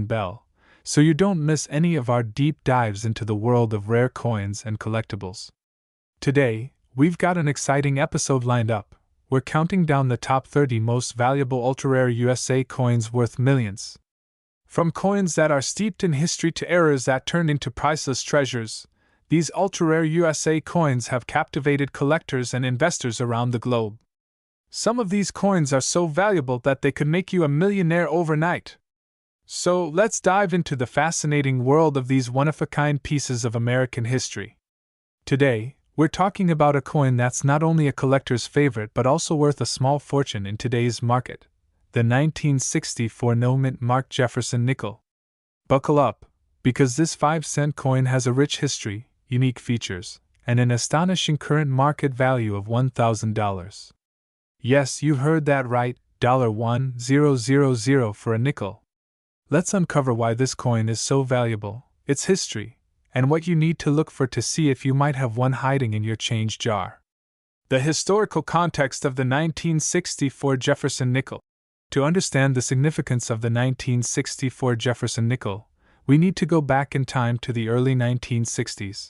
bell, so you don't miss any of our deep dives into the world of rare coins and collectibles. Today, we've got an exciting episode lined up. We're counting down the top 30 most valuable ultra-rare USA coins worth millions. From coins that are steeped in history to eras that turn into priceless treasures, these ultra-rare USA coins have captivated collectors and investors around the globe. Some of these coins are so valuable that they could make you a millionaire overnight. So let's dive into the fascinating world of these one-of-a-kind pieces of American history. Today, we're talking about a coin that's not only a collector's favorite but also worth a small fortune in today's market, the 1964 no-mint mark Jefferson nickel. Buckle up, because this 5-cent coin has a rich history, unique features, and an astonishing current market value of $1,000. Yes, you heard that right, $1,000 for a nickel. Let's uncover why this coin is so valuable, its history, and what you need to look for to see if you might have one hiding in your change jar. The historical context of the 1964 Jefferson nickel. To understand the significance of the 1964 Jefferson nickel, we need to go back in time to the early 1960s.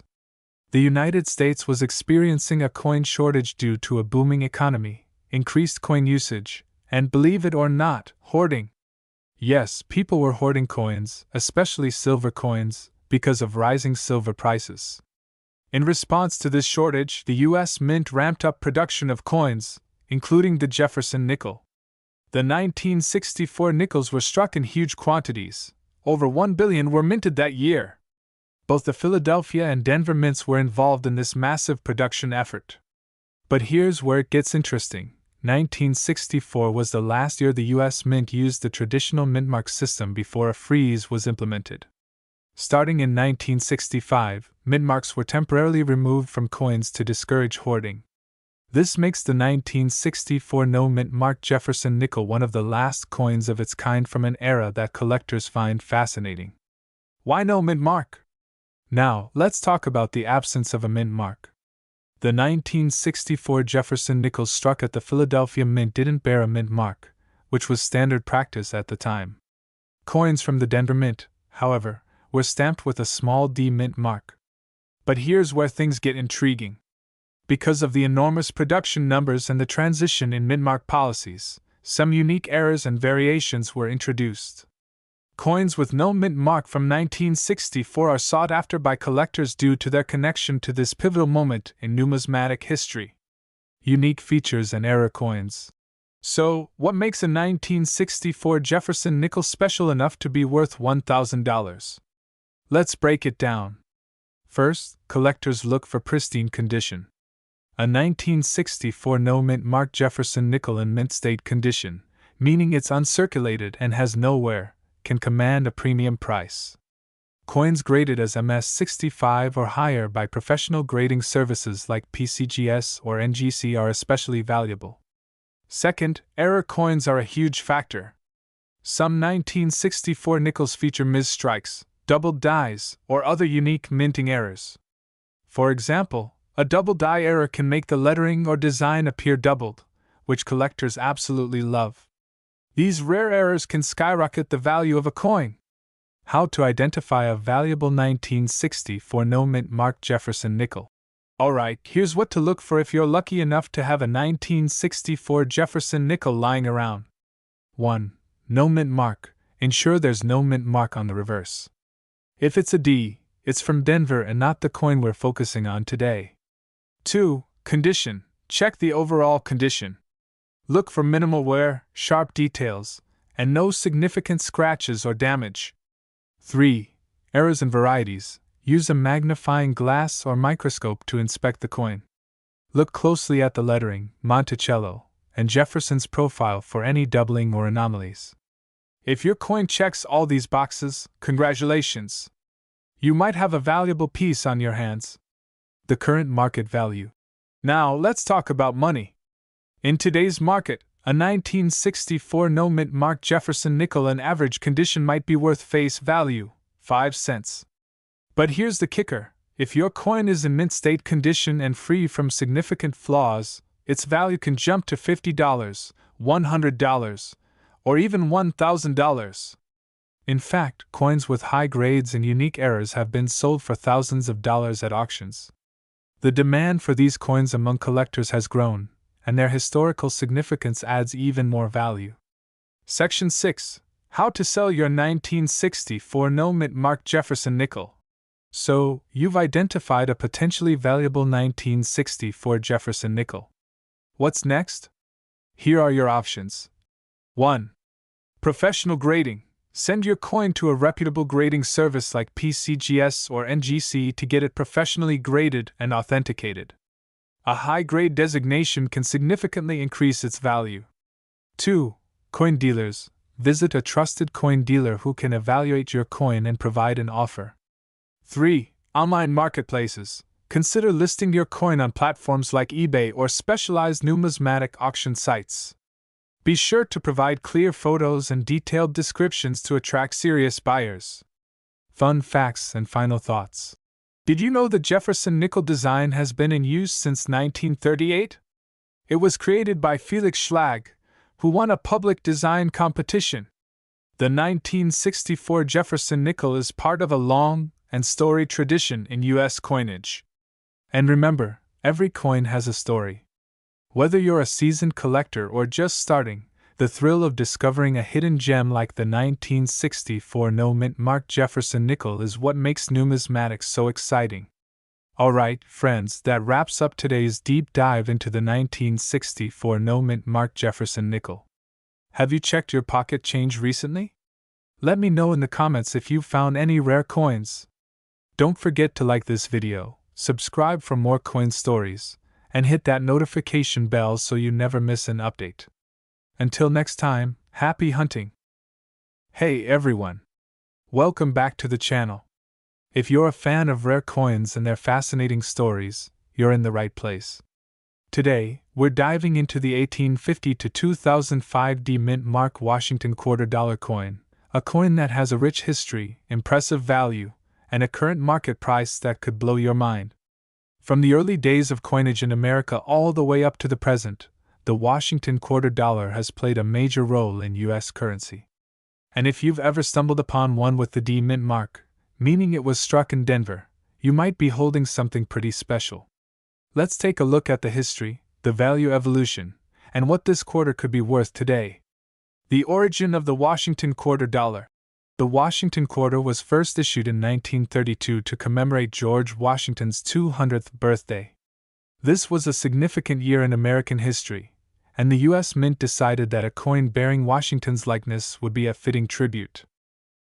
The United States was experiencing a coin shortage due to a booming economy, increased coin usage, and believe it or not, hoarding. Yes, people were hoarding coins, especially silver coins, because of rising silver prices. In response to this shortage, the U.S. Mint ramped up production of coins, including the Jefferson nickel. The 1964 nickels were struck in huge quantities. Over 1 billion were minted that year. Both the Philadelphia and Denver mints were involved in this massive production effort. But here's where it gets interesting. 1964 was the last year the U.S. Mint used the traditional mintmark system before a freeze was implemented. Starting in 1965, mintmarks were temporarily removed from coins to discourage hoarding. This makes the 1964 no-mint mark Jefferson nickel one of the last coins of its kind from an era that collectors find fascinating. Why no mint mark? Now, let's talk about the absence of a mint mark. The 1964 Jefferson nickels struck at the Philadelphia Mint didn't bear a mint mark, which was standard practice at the time. Coins from the Denver Mint, however, were stamped with a small D mint mark. But here's where things get intriguing. Because of the enormous production numbers and the transition in mintmark policies, some unique errors and variations were introduced. Coins with no mint mark from 1964 are sought after by collectors due to their connection to this pivotal moment in numismatic history. Unique features and error coins. So, what makes a 1964 Jefferson nickel special enough to be worth $1,000? Let's break it down. First, collectors look for pristine condition. A 1964 no-mint mark Jefferson nickel in mint state condition, meaning it's uncirculated and has no wear, can command a premium price. Coins graded as MS65 or higher by professional grading services like PCGS or NGC are especially valuable. Second, error coins are a huge factor. Some 1964 nickels feature misstrikes, doubled dies, or other unique minting errors. For example, a double die error can make the lettering or design appear doubled, which collectors absolutely love. These rare errors can skyrocket the value of a coin. How to identify a valuable 1964 no-mint mark Jefferson nickel. Alright, here's what to look for if you're lucky enough to have a 1964 Jefferson nickel lying around. 1. No mint mark. Ensure there's no mint mark on the reverse. If it's a D, it's from Denver and not the coin we're focusing on today. 2. Condition. Check the overall condition. Look for minimal wear, sharp details, and no significant scratches or damage. 3. Errors and varieties. Use a magnifying glass or microscope to inspect the coin. Look closely at the lettering, Monticello, and Jefferson's profile for any doubling or anomalies. If your coin checks all these boxes, congratulations! You might have a valuable piece on your hands. The current market value. Now let's talk about money. In today's market, a 1964 no-mint mark Jefferson nickel in average condition might be worth face value, 5 cents. But here's the kicker: if your coin is in mint state condition and free from significant flaws, its value can jump to $50, $100, or even $1,000. In fact, coins with high grades and unique errors have been sold for thousands of dollars at auctions. The demand for these coins among collectors has grown, and their historical significance adds even more value. Section 6. How to sell your 1964 no-mint mark Jefferson nickel. So, you've identified a potentially valuable 1964 Jefferson nickel. What's next? Here are your options. 1. Professional grading. Send your coin to a reputable grading service like PCGS or NGC to get it professionally graded and authenticated. A high-grade designation can significantly increase its value. 2. Coin dealers. Visit a trusted coin dealer who can evaluate your coin and provide an offer. 3. Online marketplaces. Consider listing your coin on platforms like eBay or specialized numismatic auction sites. Be sure to provide clear photos and detailed descriptions to attract serious buyers. Fun facts and final thoughts. Did you know the Jefferson nickel design has been in use since 1938? It was created by Felix Schlag, who won a public design competition. The 1964 Jefferson nickel is part of a long and storied tradition in U.S. coinage. And remember, every coin has a story. Whether you're a seasoned collector or just starting, the thrill of discovering a hidden gem like the 1964 no-mint mark Jefferson nickel is what makes numismatics so exciting. Alright, friends, that wraps up today's deep dive into the 1964 no-mint mark Jefferson nickel. Have you checked your pocket change recently? Let me know in the comments if you've found any rare coins. Don't forget to like this video, subscribe for more coin stories, and hit that notification bell so you never miss an update. Until next time, happy hunting! Hey everyone! Welcome back to the channel. If you're a fan of rare coins and their fascinating stories, you're in the right place. Today, we're diving into the 1850 to 2005 D-Mint mark Washington $quarter coin, a coin that has a rich history, impressive value, and a current market price that could blow your mind. From the early days of coinage in America all the way up to the present, the Washington $quarter has played a major role in U.S. currency. And if you've ever stumbled upon one with the D-Mint mark, meaning it was struck in Denver, you might be holding something pretty special. Let's take a look at the history, the value evolution, and what this quarter could be worth today. The origin of the Washington $quarter. The Washington quarter was first issued in 1932 to commemorate George Washington's 200th birthday. This was a significant year in American history, and the U.S. Mint decided that a coin bearing Washington's likeness would be a fitting tribute.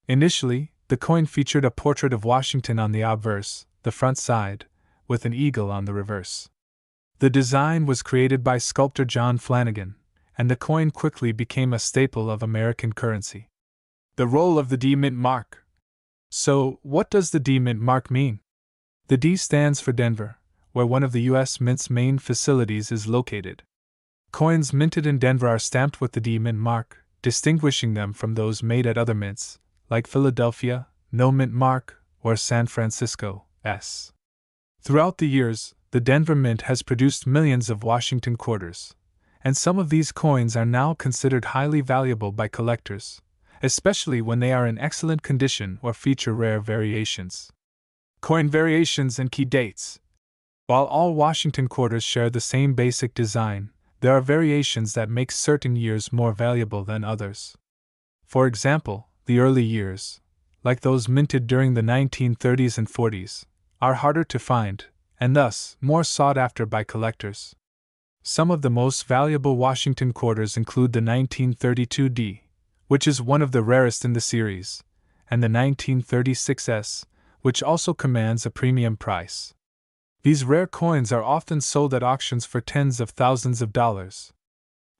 Initially, the coin featured a portrait of Washington on the obverse, the front side, with an eagle on the reverse. The design was created by sculptor John Flanagan, and the coin quickly became a staple of American currency. The role of the D-Mint mark. So, what does the D-Mint mark mean? The D stands for Denver, where one of the U.S. Mint's main facilities is located. Coins minted in Denver are stamped with the D-Mint mark, distinguishing them from those made at other mints, like Philadelphia, no mint mark, or San Francisco, S. Throughout the years, the Denver Mint has produced millions of Washington quarters, and some of these coins are now considered highly valuable by collectors, especially when they are in excellent condition or feature rare variations. Coin variations and key dates. While all Washington quarters share the same basic design, there are variations that make certain years more valuable than others. For example, the early years, like those minted during the 1930s and 40s, are harder to find, and thus more sought after by collectors. Some of the most valuable Washington quarters include the 1932 D, which is one of the rarest in the series, and the 1936S, which also commands a premium price. These rare coins are often sold at auctions for tens of thousands of dollars.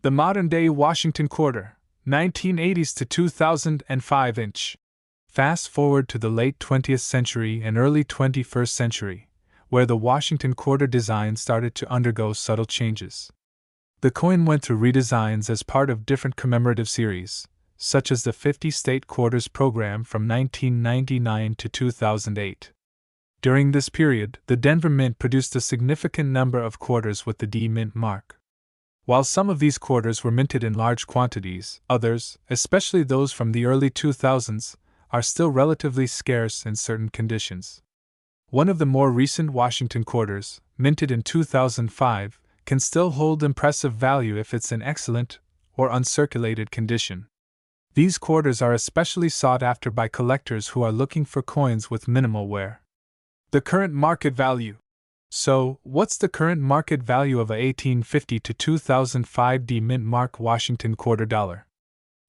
The modern-day Washington quarter, 1980s to 2005 inch. Fast forward to the late 20th century and early 21st century, where the Washington quarter design started to undergo subtle changes. The coin went through redesigns as part of different commemorative series, such as the 50-state quarters program from 1999 to 2008. During this period, the Denver Mint produced a significant number of quarters with the D-Mint mark. While some of these quarters were minted in large quantities, others, especially those from the early 2000s, are still relatively scarce in certain conditions. One of the more recent Washington quarters, minted in 2005, can still hold impressive value if it's in excellent or uncirculated condition. These quarters are especially sought after by collectors who are looking for coins with minimal wear. The current market value. So, what's the current market value of a 1850 to 2005 D mint mark Washington quarter dollar?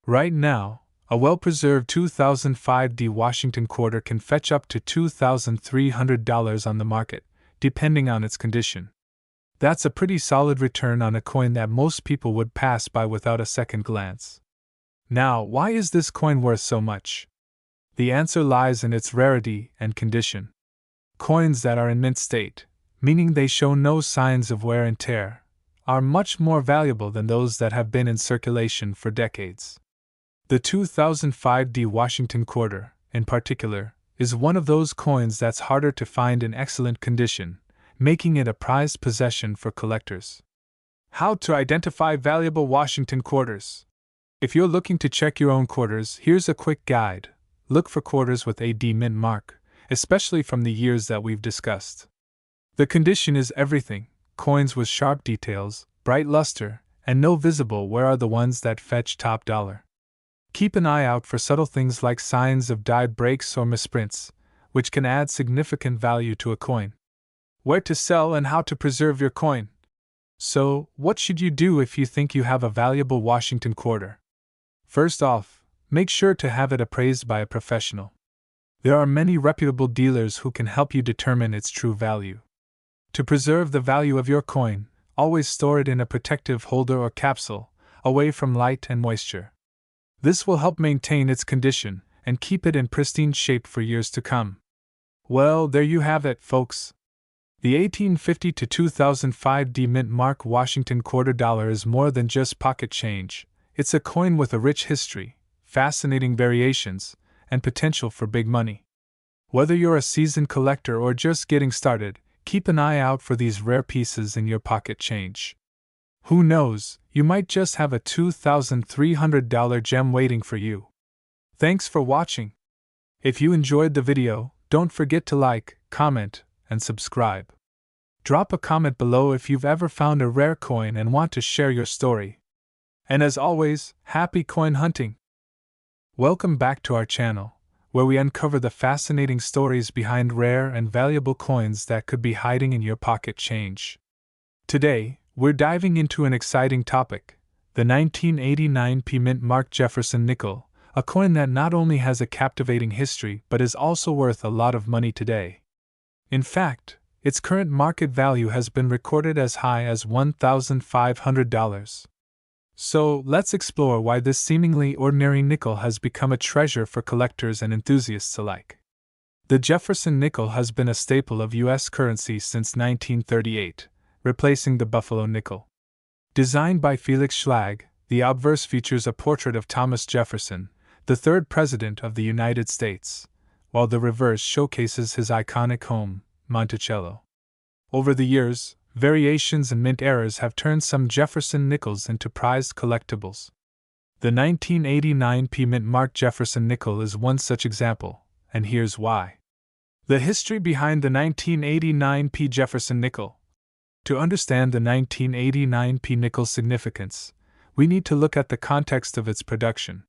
Right now, a well-preserved 2005 D Washington quarter can fetch up to $2,300 on the market, depending on its condition. That's a pretty solid return on a coin that most people would pass by without a second glance. Now, why is this coin worth so much? The answer lies in its rarity and condition. Coins that are in mint state, meaning they show no signs of wear and tear, are much more valuable than those that have been in circulation for decades. The 2005 D Washington quarter, in particular, is one of those coins that's harder to find in excellent condition, making it a prized possession for collectors. How to identify valuable Washington quarters? If you're looking to check your own quarters, here's a quick guide. Look for quarters with a D mint mark, especially from the years that we've discussed. The condition is everything. Coins with sharp details, bright luster, and no visible wear are the ones that fetch top dollar. Keep an eye out for subtle things like signs of dyed breaks or misprints, which can add significant value to a coin. Where to sell and how to preserve your coin. So, what should you do if you think you have a valuable Washington quarter? First off, make sure to have it appraised by a professional. There are many reputable dealers who can help you determine its true value. To preserve the value of your coin, always store it in a protective holder or capsule, away from light and moisture. This will help maintain its condition and keep it in pristine shape for years to come. Well, there you have it, folks. The 1850 to 2005 D mint mark Washington quarter dollar is more than just pocket change. It's a coin with a rich history, fascinating variations, and potential for big money. Whether you're a seasoned collector or just getting started, keep an eye out for these rare pieces in your pocket change. Who knows, you might just have a $2,300 gem waiting for you. Thanks for watching. If you enjoyed the video, don't forget to like, comment, and subscribe. Drop a comment below if you've ever found a rare coin and want to share your story. And as always, happy coin hunting! Welcome back to our channel, where we uncover the fascinating stories behind rare and valuable coins that could be hiding in your pocket change. Today, we're diving into an exciting topic, the 1989 P mint mark Jefferson Nickel, a coin that not only has a captivating history but is also worth a lot of money today. In fact, its current market value has been recorded as high as $1,500. So, let's explore why this seemingly ordinary nickel has become a treasure for collectors and enthusiasts alike. The Jefferson nickel has been a staple of U.S. currency since 1938, replacing the Buffalo nickel. Designed by Felix Schlag, the obverse features a portrait of Thomas Jefferson, the third President of the United States, while the reverse showcases his iconic home, Monticello. Over the years, variations and mint errors have turned some Jefferson nickels into prized collectibles. The 1989 P mint mark Jefferson nickel is one such example, and here's why. The history behind the 1989 P Jefferson nickel. To understand the 1989 P nickel's significance, we need to look at the context of its production.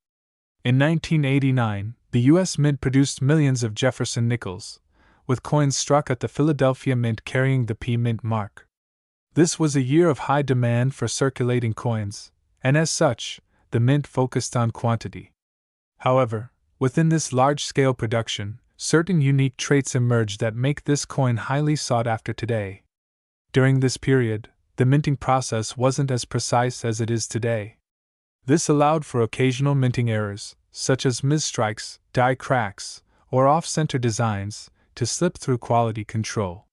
In 1989, the U.S. Mint produced millions of Jefferson nickels, with coins struck at the Philadelphia Mint carrying the P mint mark. This was a year of high demand for circulating coins, and as such, the Mint focused on quantity. However, within this large-scale production, certain unique traits emerged that make this coin highly sought after today. During this period, the minting process wasn't as precise as it is today. This allowed for occasional minting errors, such as misstrikes, die cracks, or off-center designs, to slip through quality control.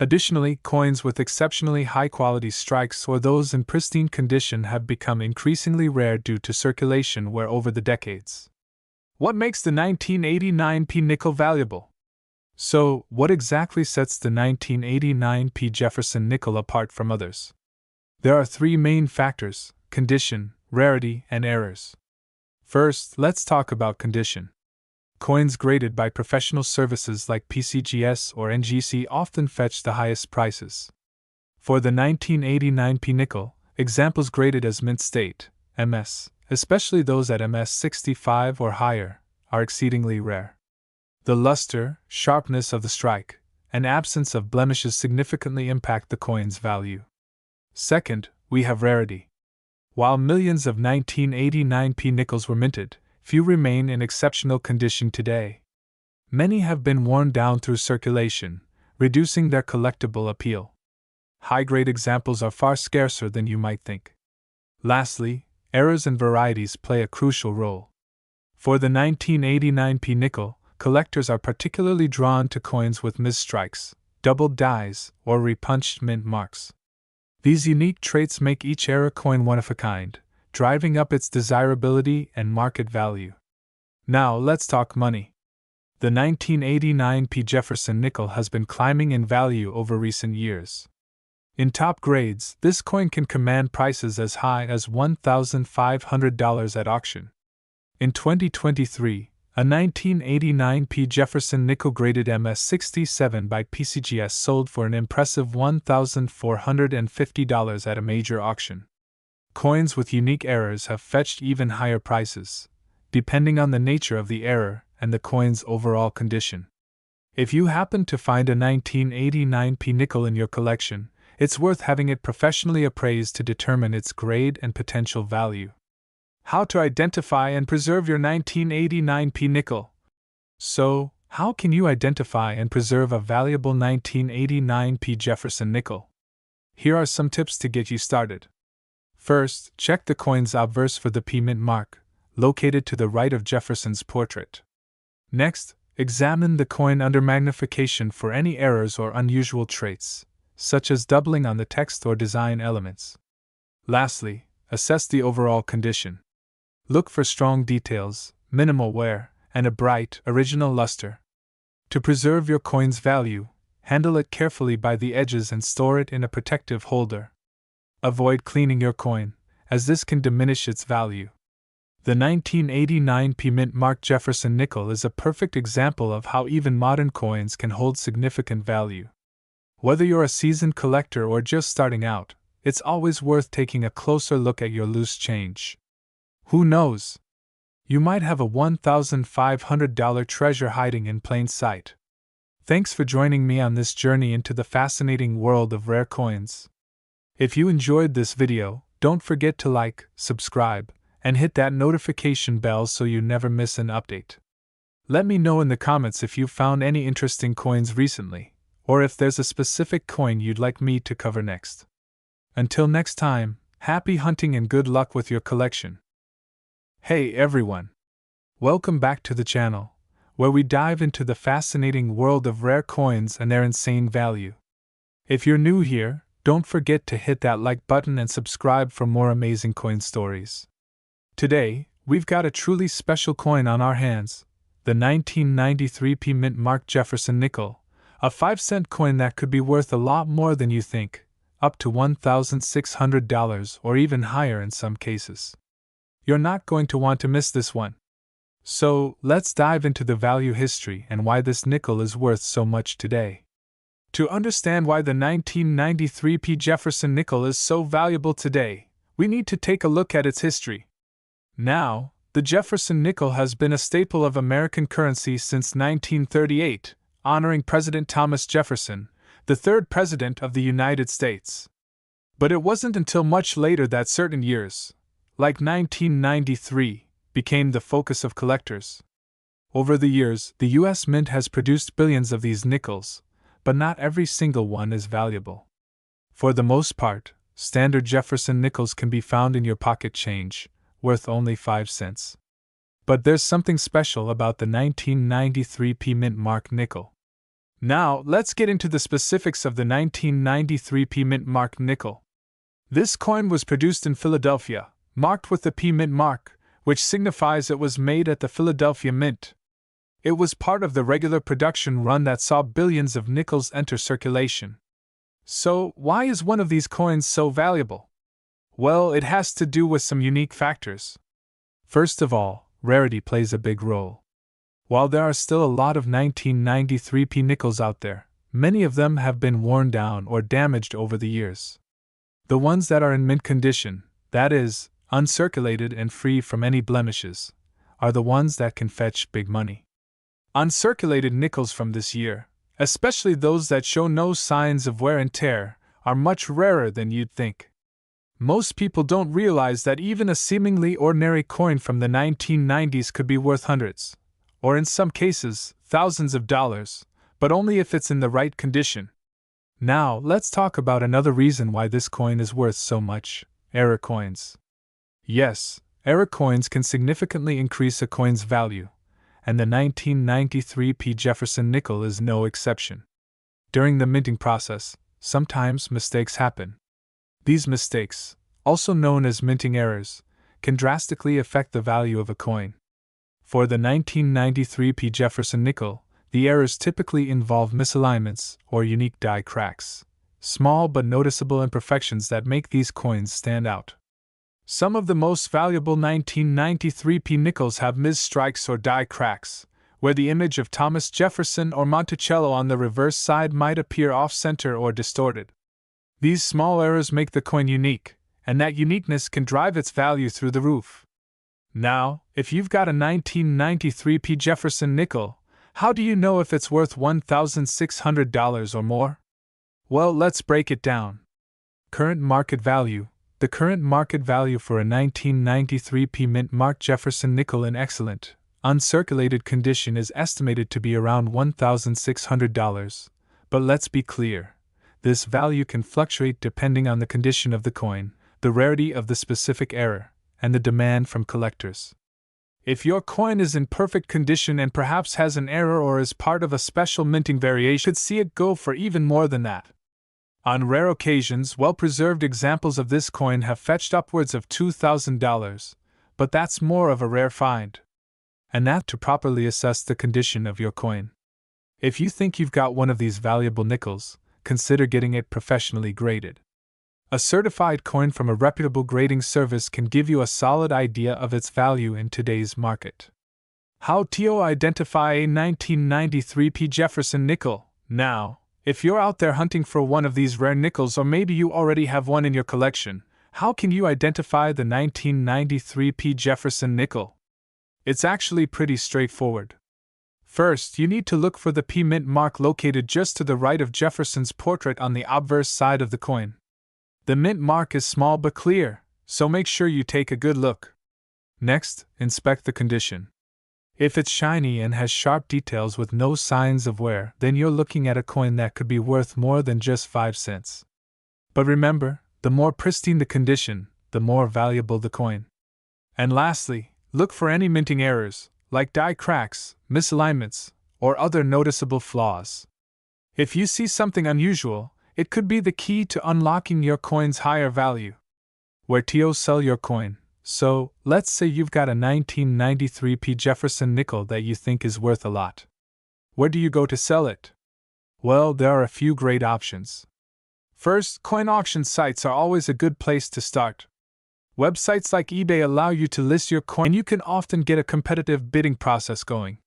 Additionally, coins with exceptionally high-quality strikes or those in pristine condition have become increasingly rare due to circulation wear over the decades. What makes the 1989 P nickel valuable? So, what exactly sets the 1989 P Jefferson nickel apart from others? There are three main factors: condition, rarity, and errors. First, let's talk about condition. Coins graded by professional services like PCGS or NGC often fetch the highest prices. For the 1989 P nickel, examples graded as mint state, MS, especially those at MS 65 or higher, are exceedingly rare. The luster, sharpness of the strike, and absence of blemishes significantly impact the coin's value. Second, we have rarity. While millions of 1989 P nickels were minted, few remain in exceptional condition today. Many have been worn down through circulation, reducing their collectible appeal. High-grade examples are far scarcer than you might think. Lastly, errors and varieties play a crucial role. For the 1989 P nickel, collectors are particularly drawn to coins with misstrikes, doubled dies, or repunched mint marks. These unique traits make each era coin one of a kind, driving up its desirability and market value. Now let's talk money. The 1989 P Jefferson nickel has been climbing in value over recent years. In top grades, this coin can command prices as high as $1,500 at auction. In 2023, a 1989 P Jefferson nickel graded MS67 by PCGS sold for an impressive $1,450 at a major auction. Coins with unique errors have fetched even higher prices, depending on the nature of the error and the coin's overall condition. If you happen to find a 1989 P nickel in your collection, it's worth having it professionally appraised to determine its grade and potential value. How to identify and preserve your 1989 P nickel. So, how can you identify and preserve a valuable 1989 P Jefferson nickel? Here are some tips to get you started. First, check the coin's obverse for the P mint mark, located to the right of Jefferson's portrait. Next, examine the coin under magnification for any errors or unusual traits, such as doubling on the text or design elements. Lastly, assess the overall condition. Look for strong details, minimal wear, and a bright, original luster. To preserve your coin's value, handle it carefully by the edges and store it in a protective holder. Avoid cleaning your coin, as this can diminish its value. The 1989 P mint mark Jefferson nickel is a perfect example of how even modern coins can hold significant value. Whether you're a seasoned collector or just starting out, it's always worth taking a closer look at your loose change. Who knows? You might have a $1,500 treasure hiding in plain sight. Thanks for joining me on this journey into the fascinating world of rare coins. If you enjoyed this video, don't forget to like, subscribe, and hit that notification bell so you never miss an update. Let me know in the comments if you've found any interesting coins recently, or if there's a specific coin you'd like me to cover next. Until next time, happy hunting and good luck with your collection. Hey everyone! Welcome back to the channel, where we dive into the fascinating world of rare coins and their insane value. If you're new here, don't forget to hit that like button and subscribe for more amazing coin stories. Today, we've got a truly special coin on our hands, the 1993 P mint mark Jefferson nickel, a 5-cent coin that could be worth a lot more than you think, up to $1,600 or even higher in some cases. You're not going to want to miss this one. So, let's dive into the value history and why this nickel is worth so much today. To understand why the 1993 P Jefferson nickel is so valuable today, we need to take a look at its history. Now, the Jefferson nickel has been a staple of American currency since 1938, honoring President Thomas Jefferson, the third President of the United States. But it wasn't until much later that certain years, like 1993, became the focus of collectors. Over the years, the U.S. Mint has produced billions of these nickels, but not every single one is valuable. For the most part, standard Jefferson nickels can be found in your pocket change, worth only 5 cents. But there's something special about the 1993 P mint mark nickel. Now, let's get into the specifics of the 1993 P mint mark nickel. This coin was produced in Philadelphia, marked with the P mint mark, which signifies it was made at the Philadelphia Mint. It was part of the regular production run that saw billions of nickels enter circulation. So, why is one of these coins so valuable? Well, it has to do with some unique factors. First of all, rarity plays a big role. While there are still a lot of 1993p nickels out there, many of them have been worn down or damaged over the years. The ones that are in mint condition, that is, uncirculated and free from any blemishes, are the ones that can fetch big money. Uncirculated nickels from this year, especially those that show no signs of wear and tear, are much rarer than you'd think. Most people don't realize that even a seemingly ordinary coin from the 1990s could be worth hundreds, or in some cases, thousands of dollars, but only if it's in the right condition. Now, let's talk about another reason why this coin is worth so much: error coins. Yes, error coins can significantly increase a coin's value, and the 1993p Jefferson nickel is no exception. During the minting process, sometimes mistakes happen. These mistakes, also known as minting errors, can drastically affect the value of a coin. For the 1993p Jefferson nickel, the errors typically involve misalignments or unique die cracks, small but noticeable imperfections that make these coins stand out. Some of the most valuable 1993p nickels have mis-strikes or die cracks, where the image of Thomas Jefferson or Monticello on the reverse side might appear off-center or distorted. These small errors make the coin unique, and that uniqueness can drive its value through the roof. Now, if you've got a 1993p Jefferson nickel, how do you know if it's worth $1,600 or more? Well, let's break it down. Current market value. The current market value for a 1993p mint-marked Jefferson nickel in excellent, uncirculated condition is estimated to be around $1,600, but let's be clear. This value can fluctuate depending on the condition of the coin, the rarity of the specific error, and the demand from collectors. If your coin is in perfect condition and perhaps has an error or is part of a special minting variation, you could see it go for even more than that. On rare occasions, well-preserved examples of this coin have fetched upwards of $2,000, but that's more of a rare find. And that to properly assess the condition of your coin. If you think you've got one of these valuable nickels, consider getting it professionally graded. A certified coin from a reputable grading service can give you a solid idea of its value in today's market. How to identify a 1993p Jefferson nickel? Now, if you're out there hunting for one of these rare nickels, or maybe you already have one in your collection, how can you identify the 1993p Jefferson nickel? It's actually pretty straightforward. First, you need to look for the P mint mark located just to the right of Jefferson's portrait on the obverse side of the coin. The mint mark is small but clear, so make sure you take a good look. Next, inspect the condition. If it's shiny and has sharp details with no signs of wear, then you're looking at a coin that could be worth more than just 5 cents. But remember, the more pristine the condition, the more valuable the coin. And lastly, look for any minting errors, like die cracks, misalignments, or other noticeable flaws. If you see something unusual, it could be the key to unlocking your coin's higher value. Where to sell your coin? So, let's say you've got a 1993p Jefferson nickel that you think is worth a lot. Where do you go to sell it? Well, there are a few great options. First, coin auction sites are always a good place to start. Websites like eBay allow you to list your coin, and you can often get a competitive bidding process going.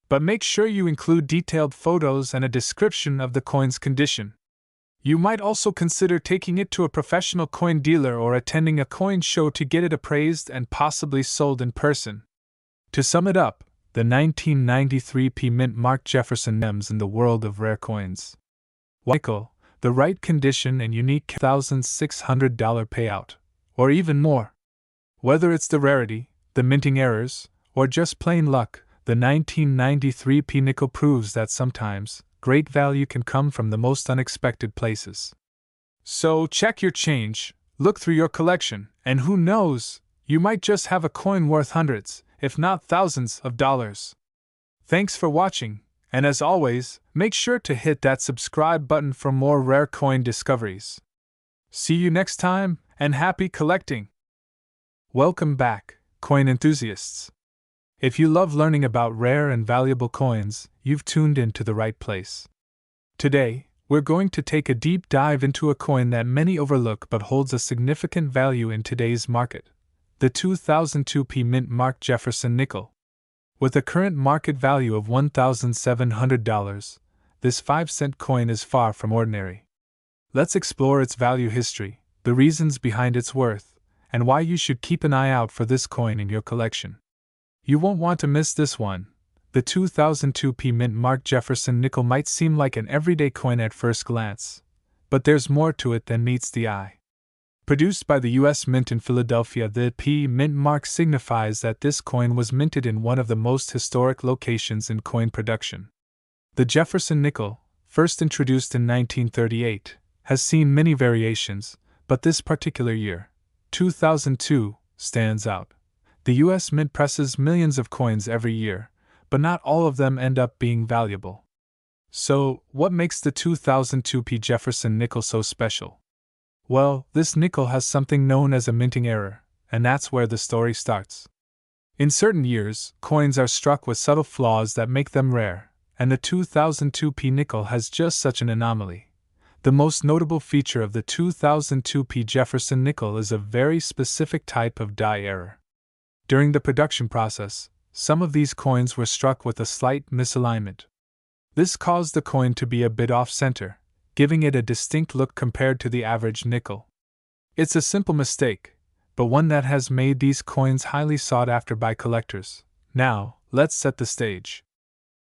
But make sure you include detailed photos and a description of the coin's condition. You might also consider taking it to a professional coin dealer or attending a coin show to get it appraised and possibly sold in person. To sum it up, the 1993p mint-marked Jefferson gems in the world of rare coins. Nickel, the right condition and unique $1,600 payout, or even more. Whether it's the rarity, the minting errors, or just plain luck, the 1993p nickel proves that sometimes great value can come from the most unexpected places. So check your change, look through your collection, and who knows, you might just have a coin worth hundreds, if not thousands of dollars. Thanks for watching, and as always, make sure to hit that subscribe button for more rare coin discoveries. See you next time, and happy collecting! Welcome back, coin enthusiasts. If you love learning about rare and valuable coins, you've tuned in to the right place. Today, we're going to take a deep dive into a coin that many overlook but holds a significant value in today's market: the 2002p mint-marked Jefferson nickel. With a current market value of $1,700, this 5-cent coin is far from ordinary. Let's explore its value history, the reasons behind its worth, and why you should keep an eye out for this coin in your collection. You won't want to miss this one. The 2002p mint mark Jefferson nickel might seem like an everyday coin at first glance, but there's more to it than meets the eye. Produced by the U.S. Mint in Philadelphia, the P mint mark signifies that this coin was minted in one of the most historic locations in coin production. The Jefferson nickel, first introduced in 1938, has seen many variations, but this particular year, 2002, stands out. The U.S. Mint presses millions of coins every year, but not all of them end up being valuable. So, what makes the 2002p Jefferson nickel so special? Well, this nickel has something known as a minting error, and that's where the story starts. In certain years, coins are struck with subtle flaws that make them rare, and the 2002p nickel has just such an anomaly. The most notable feature of the 2002p Jefferson nickel is a very specific type of die error. During the production process, some of these coins were struck with a slight misalignment. This caused the coin to be a bit off-center, giving it a distinct look compared to the average nickel. It's a simple mistake, but one that has made these coins highly sought after by collectors. Now, let's set the stage.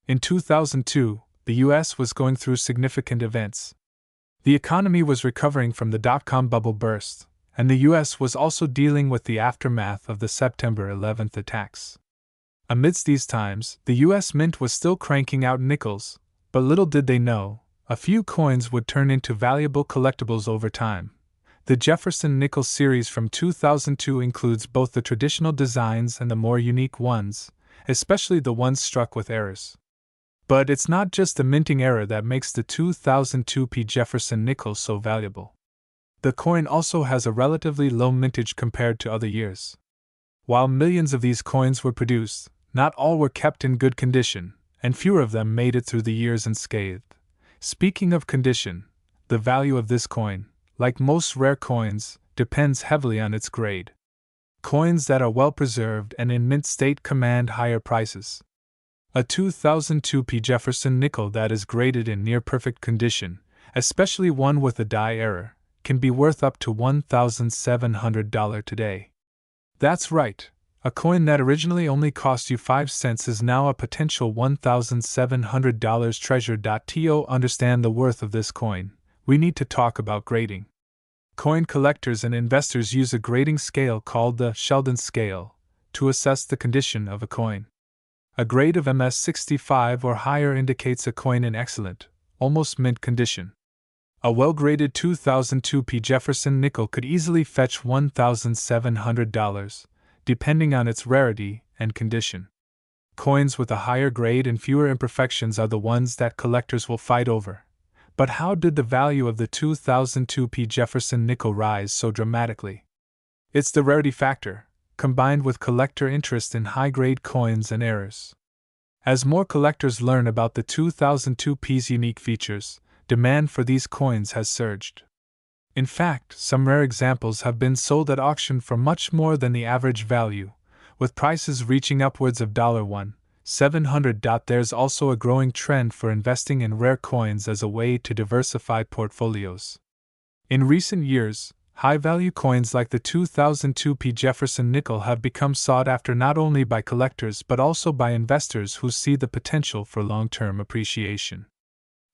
In 2002, the US was going through significant events. The economy was recovering from the dot-com bubble burst, and the US was also dealing with the aftermath of the September 11th attacks. Amidst these times, the US Mint was still cranking out nickels, but little did they know, a few coins would turn into valuable collectibles over time. The Jefferson Nickles series from 2002 includes both the traditional designs and the more unique ones, especially the ones struck with errors. But it's not just the minting error that makes the 2002p Jefferson Nickles so valuable. The coin also has a relatively low mintage compared to other years. While millions of these coins were produced, not all were kept in good condition, and fewer of them made it through the years unscathed. Speaking of condition, the value of this coin, like most rare coins, depends heavily on its grade. Coins that are well preserved and in mint state command higher prices. A 2002p Jefferson nickel that is graded in near perfect condition, especially one with a die error, can be worth up to $1,700 today. That's right. A coin that originally only cost you 5 cents is now a potential $1,700 treasure. To understand the worth of this coin, we need to talk about grading. Coin collectors and investors use a grading scale called the Sheldon scale to assess the condition of a coin. A grade of MS65 or higher indicates a coin in excellent, almost mint condition. A well-graded 2002p Jefferson nickel could easily fetch $1,700. Depending on its rarity and condition. Coins with a higher grade and fewer imperfections are the ones that collectors will fight over. But how did the value of the 2002p Jefferson nickel rise so dramatically? It's the rarity factor, combined with collector interest in high-grade coins and errors. As more collectors learn about the 2002p's unique features, demand for these coins has surged. In fact, some rare examples have been sold at auction for much more than the average value, with prices reaching upwards of $1,700. There's also a growing trend for investing in rare coins as a way to diversify portfolios. In recent years, high-value coins like the 2002p Jefferson nickel have become sought after not only by collectors but also by investors who see the potential for long-term appreciation.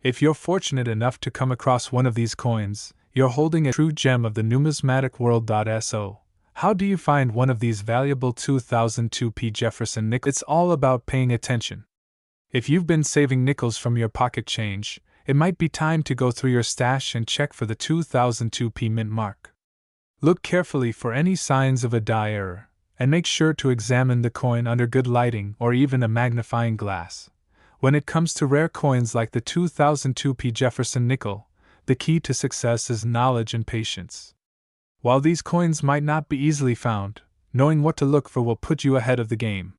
If you're fortunate enough to come across one of these coins, you're holding a true gem of the numismatic world. So, how do you find one of these valuable 2002p Jefferson nickels? It's all about paying attention. If you've been saving nickels from your pocket change, it might be time to go through your stash and check for the 2002p mint mark. Look carefully for any signs of a die error, and make sure to examine the coin under good lighting or even a magnifying glass. When it comes to rare coins like the 2002p Jefferson nickel, the key to success is knowledge and patience. While these coins might not be easily found, knowing what to look for will put you ahead of the game.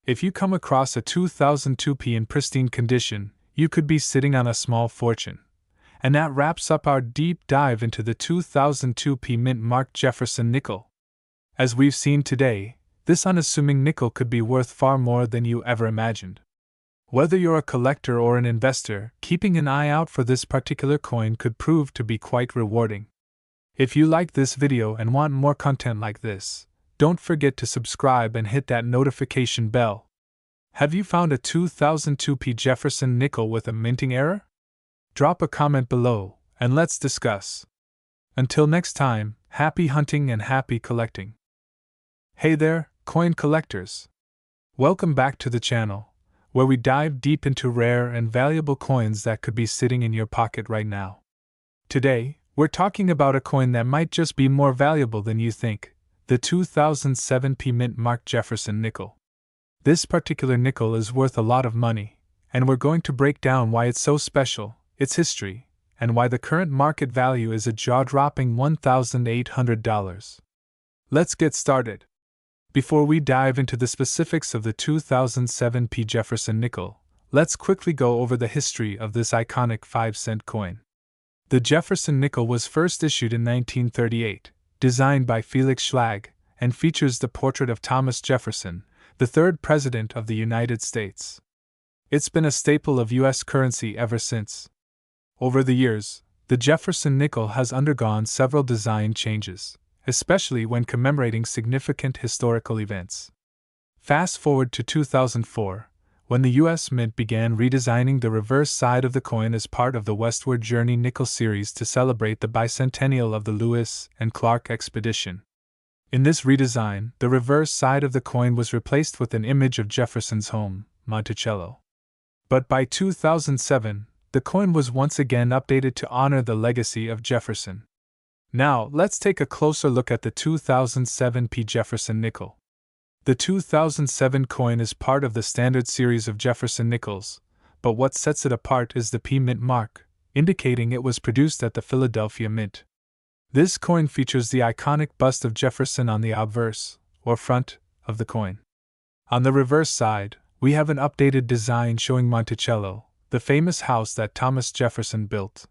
If you come across a 2002p in pristine condition, you could be sitting on a small fortune. And that wraps up our deep dive into the 2002p mint marked Jefferson nickel. As we've seen today, this unassuming nickel could be worth far more than you ever imagined. Whether you're a collector or an investor, keeping an eye out for this particular coin could prove to be quite rewarding. If you liked this video and want more content like this, don't forget to subscribe and hit that notification bell. Have you found a 2002p Jefferson nickel with a minting error? Drop a comment below, and let's discuss. Until next time, happy hunting and happy collecting. Hey there, coin collectors! Welcome back to the channel, where we dive deep into rare and valuable coins that could be sitting in your pocket right now. Today, we're talking about a coin that might just be more valuable than you think, the 2007p mint marked Jefferson nickel. This particular nickel is worth a lot of money, and we're going to break down why it's so special, its history, and why the current market value is a jaw-dropping $1,800. Let's get started. Before we dive into the specifics of the 2007p Jefferson nickel, let's quickly go over the history of this iconic 5-cent coin. The Jefferson nickel was first issued in 1938, designed by Felix Schlag, and features the portrait of Thomas Jefferson, the third President of the United States. It's been a staple of U.S. currency ever since. Over the years, the Jefferson nickel has undergone several design changes, especially when commemorating significant historical events. Fast forward to 2004, when the U.S. Mint began redesigning the reverse side of the coin as part of the Westward Journey nickel series to celebrate the bicentennial of the Lewis and Clark expedition. In this redesign, the reverse side of the coin was replaced with an image of Jefferson's home, Monticello. But by 2007, the coin was once again updated to honor the legacy of Jefferson. Now, let's take a closer look at the 2007p Jefferson nickel. The 2007 coin is part of the standard series of Jefferson nickels, but what sets it apart is the P Mint mark, indicating it was produced at the Philadelphia Mint. This coin features the iconic bust of Jefferson on the obverse, or front, of the coin. On the reverse side, we have an updated design showing Monticello, the famous house that Thomas Jefferson built.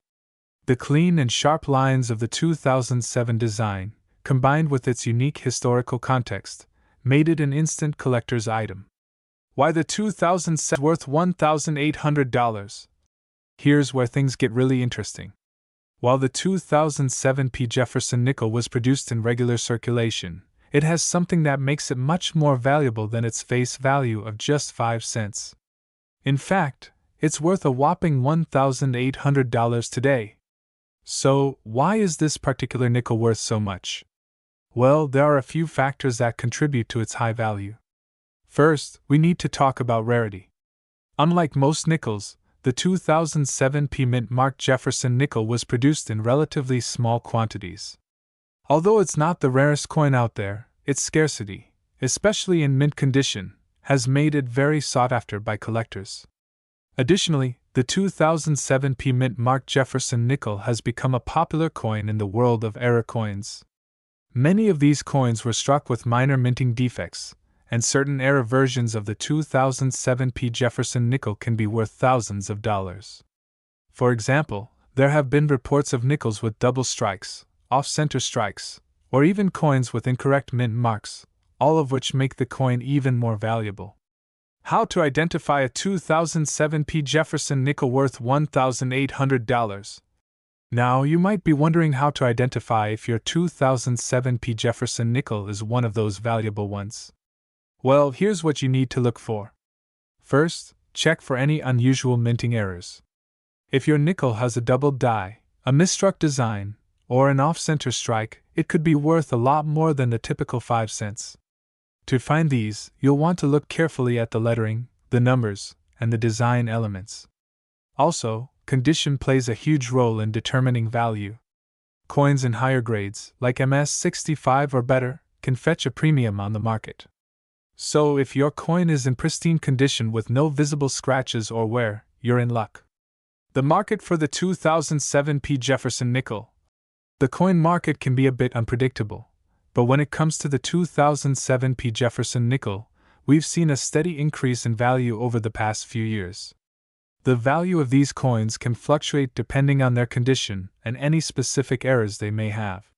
The clean and sharp lines of the 2007 design, combined with its unique historical context, made it an instant collector's item. Why the 2007 is worth $1,800? Here's where things get really interesting. While the 2007p Jefferson nickel was produced in regular circulation, it has something that makes it much more valuable than its face value of just 5 cents. In fact, it's worth a whopping $1,800 today. So, why is this particular nickel worth so much? Well, there are a few factors that contribute to its high value. First, we need to talk about rarity. Unlike most nickels, the 2007p mint marked Jefferson nickel was produced in relatively small quantities. Although it's not the rarest coin out there, its scarcity, especially in mint condition, has made it very sought after by collectors. Additionally, the 2007p mint marked Jefferson nickel has become a popular coin in the world of error coins. Many of these coins were struck with minor minting defects, and certain error versions of the 2007p Jefferson nickel can be worth thousands of dollars. For example, there have been reports of nickels with double strikes, off-center strikes, or even coins with incorrect mint marks, all of which make the coin even more valuable. How to identify a 2007p Jefferson nickel worth $1,800? Now, you might be wondering how to identify if your 2007p Jefferson nickel is one of those valuable ones. Well, here's what you need to look for. First, check for any unusual minting errors. If your nickel has a doubled die, a misstruck design, or an off-center strike, it could be worth a lot more than the typical 5 cents. To find these, you'll want to look carefully at the lettering, the numbers, and the design elements. Also, condition plays a huge role in determining value. Coins in higher grades, like MS-65 or better, can fetch a premium on the market. So if your coin is in pristine condition with no visible scratches or wear, you're in luck. The market for the 2007p Jefferson nickel. The coin market can be a bit unpredictable, but when it comes to the 2007p Jefferson nickel, we've seen a steady increase in value over the past few years. The value of these coins can fluctuate depending on their condition and any specific errors they may have.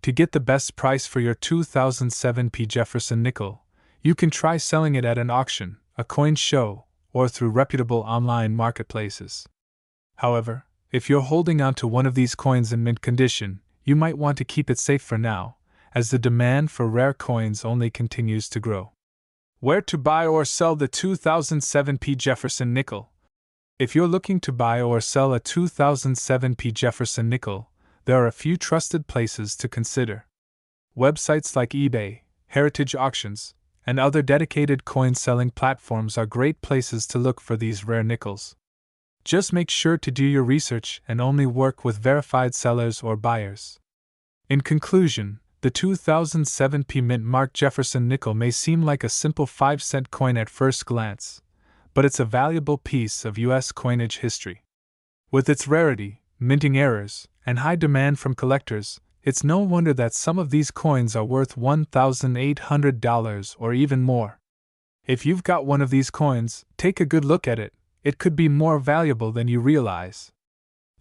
To get the best price for your 2007p Jefferson nickel, You can try selling it at an auction, a coin show, or through reputable online marketplaces. However, if you're holding on to one of these coins in mint condition, you might want to keep it safe for now, as the demand for rare coins only continues to grow. Where to buy or sell the 2007 Jefferson Nickel? If you're looking to buy or sell a 2007 Jefferson Nickel, there are a few trusted places to consider. Websites like eBay, Heritage Auctions, and other dedicated coin selling platforms are great places to look for these rare nickels. Just make sure to do your research and only work with verified sellers or buyers. In conclusion, the 2007 mint mark Jefferson nickel may seem like a simple 5-cent coin at first glance, but it's a valuable piece of U.S. coinage history. With its rarity, minting errors, and high demand from collectors, it's no wonder that some of these coins are worth $1,800 or even more. If you've got one of these coins, take a good look at it. It could be more valuable than you realize.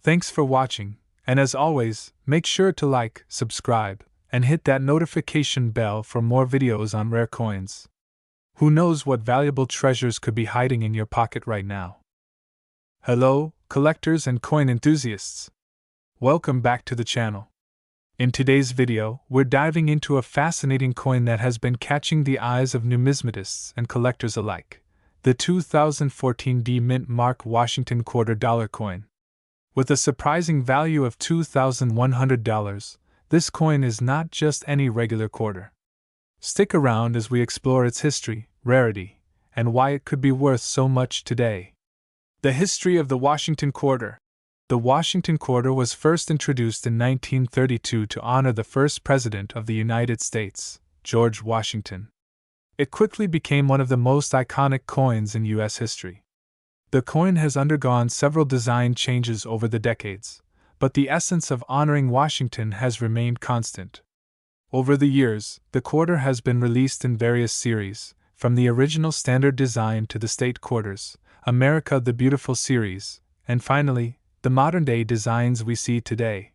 Thanks for watching, and as always, make sure to like, subscribe, and hit that notification bell for more videos on rare coins. Who knows what valuable treasures could be hiding in your pocket right now? Hello, collectors and coin enthusiasts. Welcome back to the channel. In today's video, we're diving into a fascinating coin that has been catching the eyes of numismatists and collectors alike. The 2014 mint mark Washington $quarter coin. With a surprising value of $2,100, this coin is not just any regular quarter. Stick around as we explore its history, rarity, and why it could be worth so much today. The history of the Washington quarter. The Washington quarter was first introduced in 1932 to honor the first president of the United States, George Washington. It quickly became one of the most iconic coins in U.S. history. The coin has undergone several design changes over the decades, but the essence of honoring Washington has remained constant. Over the years, the quarter has been released in various series, from the original standard design to the State Quarters, America the Beautiful series, and finally, the modern-day designs we see today.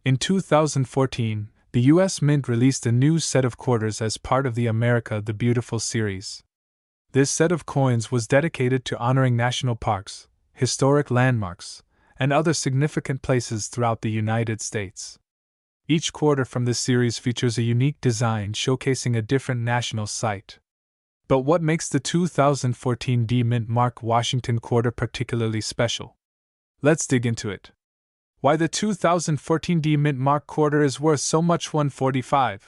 In 2014, the U.S. Mint released a new set of quarters as part of the America the Beautiful series. This set of coins was dedicated to honoring national parks, historic landmarks, and other significant places throughout the United States. Each quarter from this series features a unique design showcasing a different national site. But what makes the 2014 mint mark Washington quarter particularly special? Let's dig into it. Why the 2014 mint mark quarter is worth so much. $145.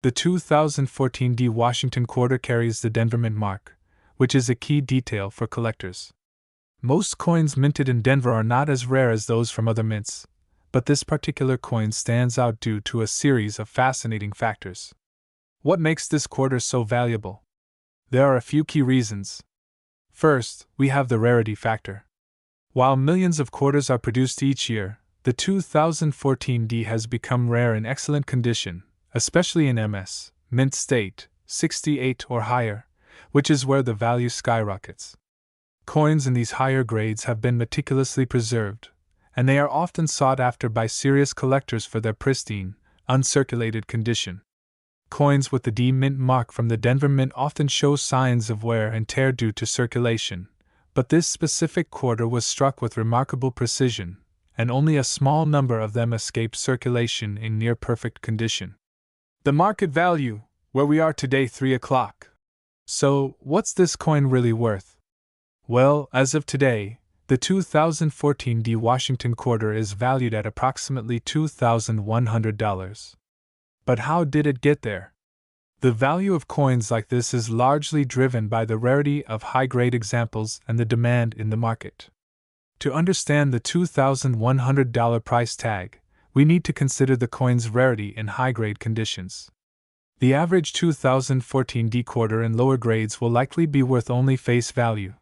The 2014 Washington quarter carries the Denver mint mark, which is a key detail for collectors. Most coins minted in Denver are not as rare as those from other mints, but this particular coin stands out due to a series of fascinating factors. What makes this quarter so valuable? There are a few key reasons. First, we have the rarity factor. While millions of quarters are produced each year, the 2014 has become rare in excellent condition, especially in MS, mint state, 68 or higher, which is where the value skyrockets. Coins in these higher grades have been meticulously preserved, and they are often sought after by serious collectors for their pristine, uncirculated condition. Coins with the D mint mark from the Denver Mint often show signs of wear and tear due to circulation, but this specific quarter was struck with remarkable precision, and only a small number of them escaped circulation in near-perfect condition. The market value, where we are today, 3 o'clock. So, what's this coin really worth? Well, as of today, the 2014 Washington quarter is valued at approximately $2,100. But how did it get there? The value of coins like this is largely driven by the rarity of high-grade examples and the demand in the market. To understand the $2,100 price tag, we need to consider the coin's rarity in high-grade conditions. The average 2014 quarter in lower grades will likely be worth only face value,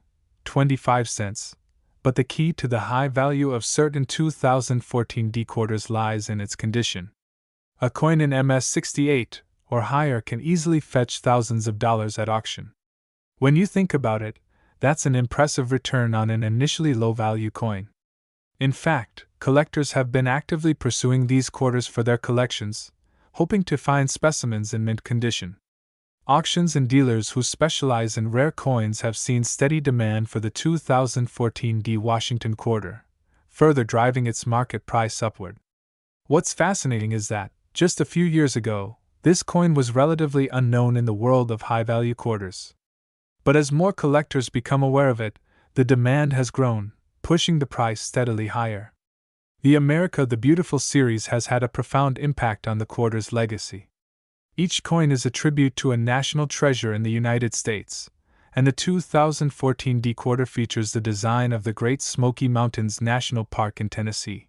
25 cents, but the key to the high value of certain 2014 quarters lies in its condition. A coin in MS 68 or higher can easily fetch thousands of dollars at auction. When you think about it, that's an impressive return on an initially low-value coin. In fact, collectors have been actively pursuing these quarters for their collections, hoping to find specimens in mint condition. Auctions and dealers who specialize in rare coins have seen steady demand for the 2014 D Washington quarter, further driving its market price upward. What's fascinating is that, just a few years ago, this coin was relatively unknown in the world of high-value quarters. But as more collectors become aware of it, the demand has grown, pushing the price steadily higher. The America the Beautiful series has had a profound impact on the quarter's legacy. Each coin is a tribute to a national treasure in the United States, and the 2014 D quarter features the design of the Great Smoky Mountains National Park in Tennessee.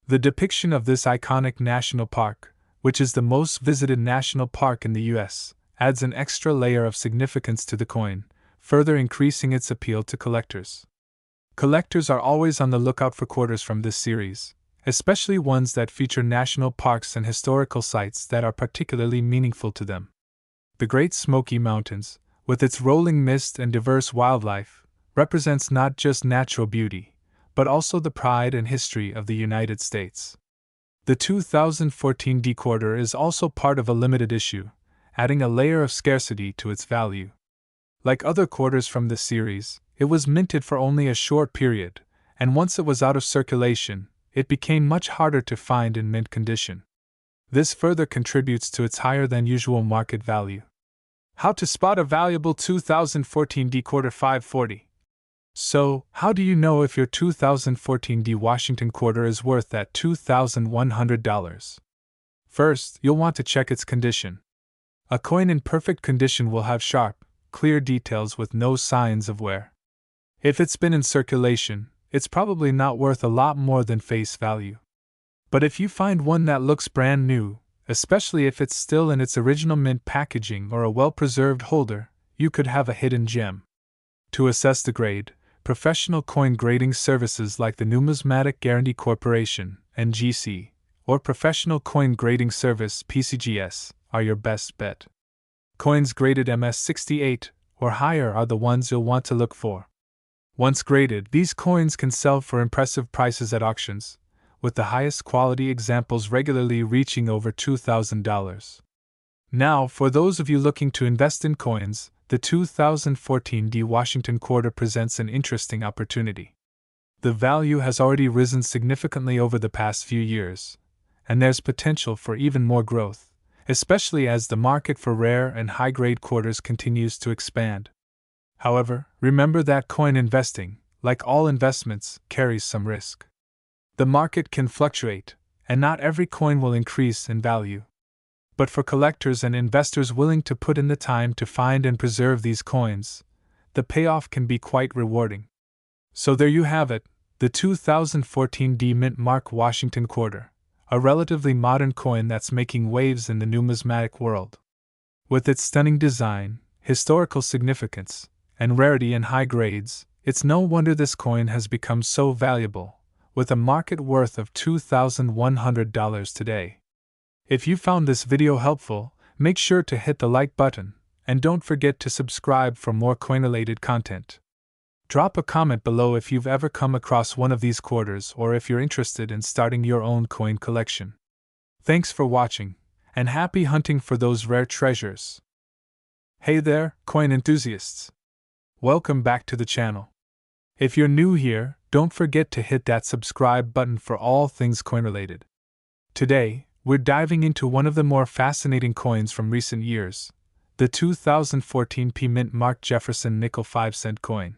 The depiction of this iconic national park, which is the most visited national park in the U.S., adds an extra layer of significance to the coin, further increasing its appeal to collectors. Collectors are always on the lookout for quarters from this series, especially ones that feature national parks and historical sites that are particularly meaningful to them. The Great Smoky Mountains, with its rolling mist and diverse wildlife, represents not just natural beauty, but also the pride and history of the United States. The 2014 D quarter is also part of a limited issue, adding a layer of scarcity to its value. Like other quarters from this series, it was minted for only a short period, and once it was out of circulation, it became much harder to find in mint condition. This further contributes to its higher than usual market value. How to spot a valuable 2014 D quarter 540. So, how do you know if your 2014 D Washington quarter is worth that $2,100? First, you'll want to check its condition. A coin in perfect condition will have sharp, clear details with no signs of wear. If it's been in circulation, it's probably not worth a lot more than face value. But if you find one that looks brand new, especially if it's still in its original mint packaging or a well-preserved holder, you could have a hidden gem. To assess the grade, professional coin grading services like the Numismatic Guarantee Corporation, NGC, or Professional Coin Grading Service, PCGS, are your best bet. Coins graded MS68 or higher are the ones you'll want to look for. Once graded, these coins can sell for impressive prices at auctions, with the highest quality examples regularly reaching over $2,000. Now, for those of you looking to invest in coins, the 2014 D Washington quarter presents an interesting opportunity. The value has already risen significantly over the past few years, and there's potential for even more growth, especially as the market for rare and high-grade quarters continues to expand. However, remember that coin investing, like all investments, carries some risk. The market can fluctuate, and not every coin will increase in value. But for collectors and investors willing to put in the time to find and preserve these coins, the payoff can be quite rewarding. So there you have it, the 2014 D Mint Mark Washington quarter, a relatively modern coin that's making waves in the numismatic world. With its stunning design, historical significance, and rarity in high grades, it's no wonder this coin has become so valuable, with a market worth of $2,100 today. If you found this video helpful, make sure to hit the like button, and don't forget to subscribe for more coin-related content. Drop a comment below if you've ever come across one of these quarters or if you're interested in starting your own coin collection. Thanks for watching, and happy hunting for those rare treasures. Hey there, coin enthusiasts! Welcome back to the channel. If you're new here, don't forget to hit that subscribe button for all things coin-related. Today, we're diving into one of the more fascinating coins from recent years, the 2014 P Mint Mark Jefferson Nickel 5-cent coin.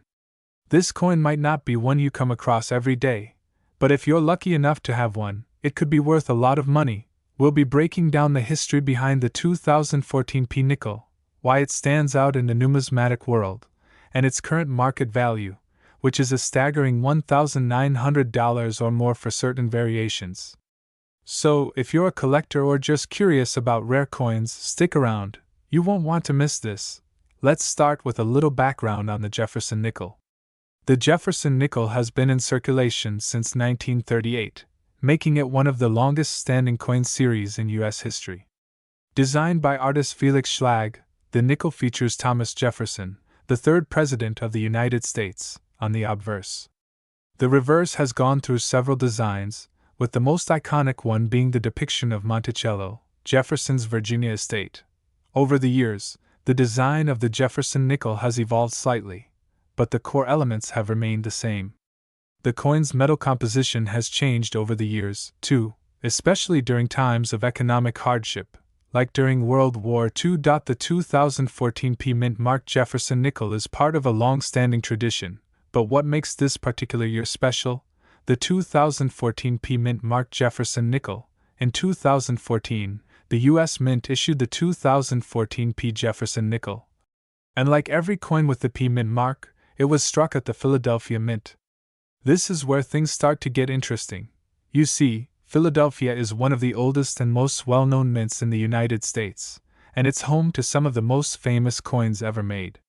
This coin might not be one you come across every day, but if you're lucky enough to have one, it could be worth a lot of money. We'll be breaking down the history behind the 2014 P nickel, why it stands out in the numismatic world, and its current market value, which is a staggering $1,900 or more for certain variations. So, if you're a collector or just curious about rare coins, stick around, you won't want to miss this. Let's start with a little background on the Jefferson nickel. The Jefferson nickel has been in circulation since 1938, making it one of the longest-standing coin series in U.S. history. Designed by artist Felix Schlag, the nickel features Thomas Jefferson, the third President of the United States, on the obverse. The reverse has gone through several designs, with the most iconic one being the depiction of Monticello, Jefferson's Virginia estate. Over the years, The design of the Jefferson nickel has evolved slightly, but the core elements have remained the same. The coin's metal composition has changed over the years, too, especially during times of economic hardship, like during World War II. The 2014 P Mint marked Jefferson nickel is part of a long-standing tradition, but what makes this particular year special? The 2014 P Mint marked Jefferson nickel. In 2014, the U.S. Mint issued the 2014 P Jefferson nickel. And like every coin with the P Mint mark, it was struck at the Philadelphia Mint. This is where things start to get interesting. You see, Philadelphia is one of the oldest and most well-known mints in the United States, and it's home to some of the most famous coins ever made.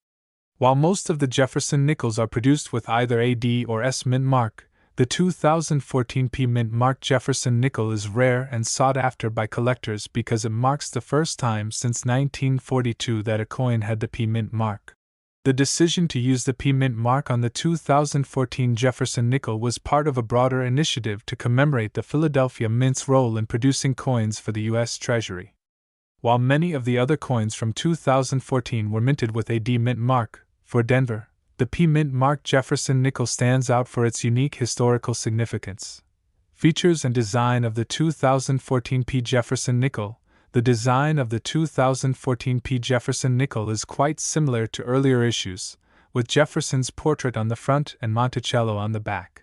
While most of the Jefferson nickels are produced with either a D or S mint mark, the 2014 P Mint marked Jefferson nickel is rare and sought after by collectors because it marks the first time since 1942 that a coin had the P Mint mark. The decision to use the P Mint mark on the 2014 Jefferson nickel was part of a broader initiative to commemorate the Philadelphia Mint's role in producing coins for the U.S. Treasury. While many of the other coins from 2014 were minted with a D Mint mark, for Denver, the P Mint marked Jefferson nickel stands out for its unique historical significance. Features and design of the 2014 P Jefferson nickel. The design of the 2014 P Jefferson nickel is quite similar to earlier issues, with Jefferson's portrait on the front and Monticello on the back.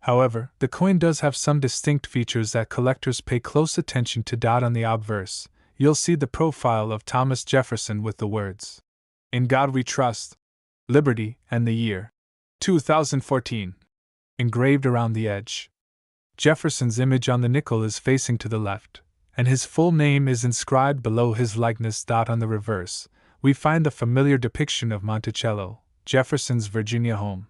However, the coin does have some distinct features that collectors pay close attention to. On the obverse, you'll see the profile of Thomas Jefferson with the words, "In God We Trust," Liberty, and the year 2014 engraved around the edge. Jefferson's image on the nickel is facing to the left, and his full name is inscribed below his likeness. On the reverse, we find the familiar depiction of Monticello, Jefferson's Virginia home.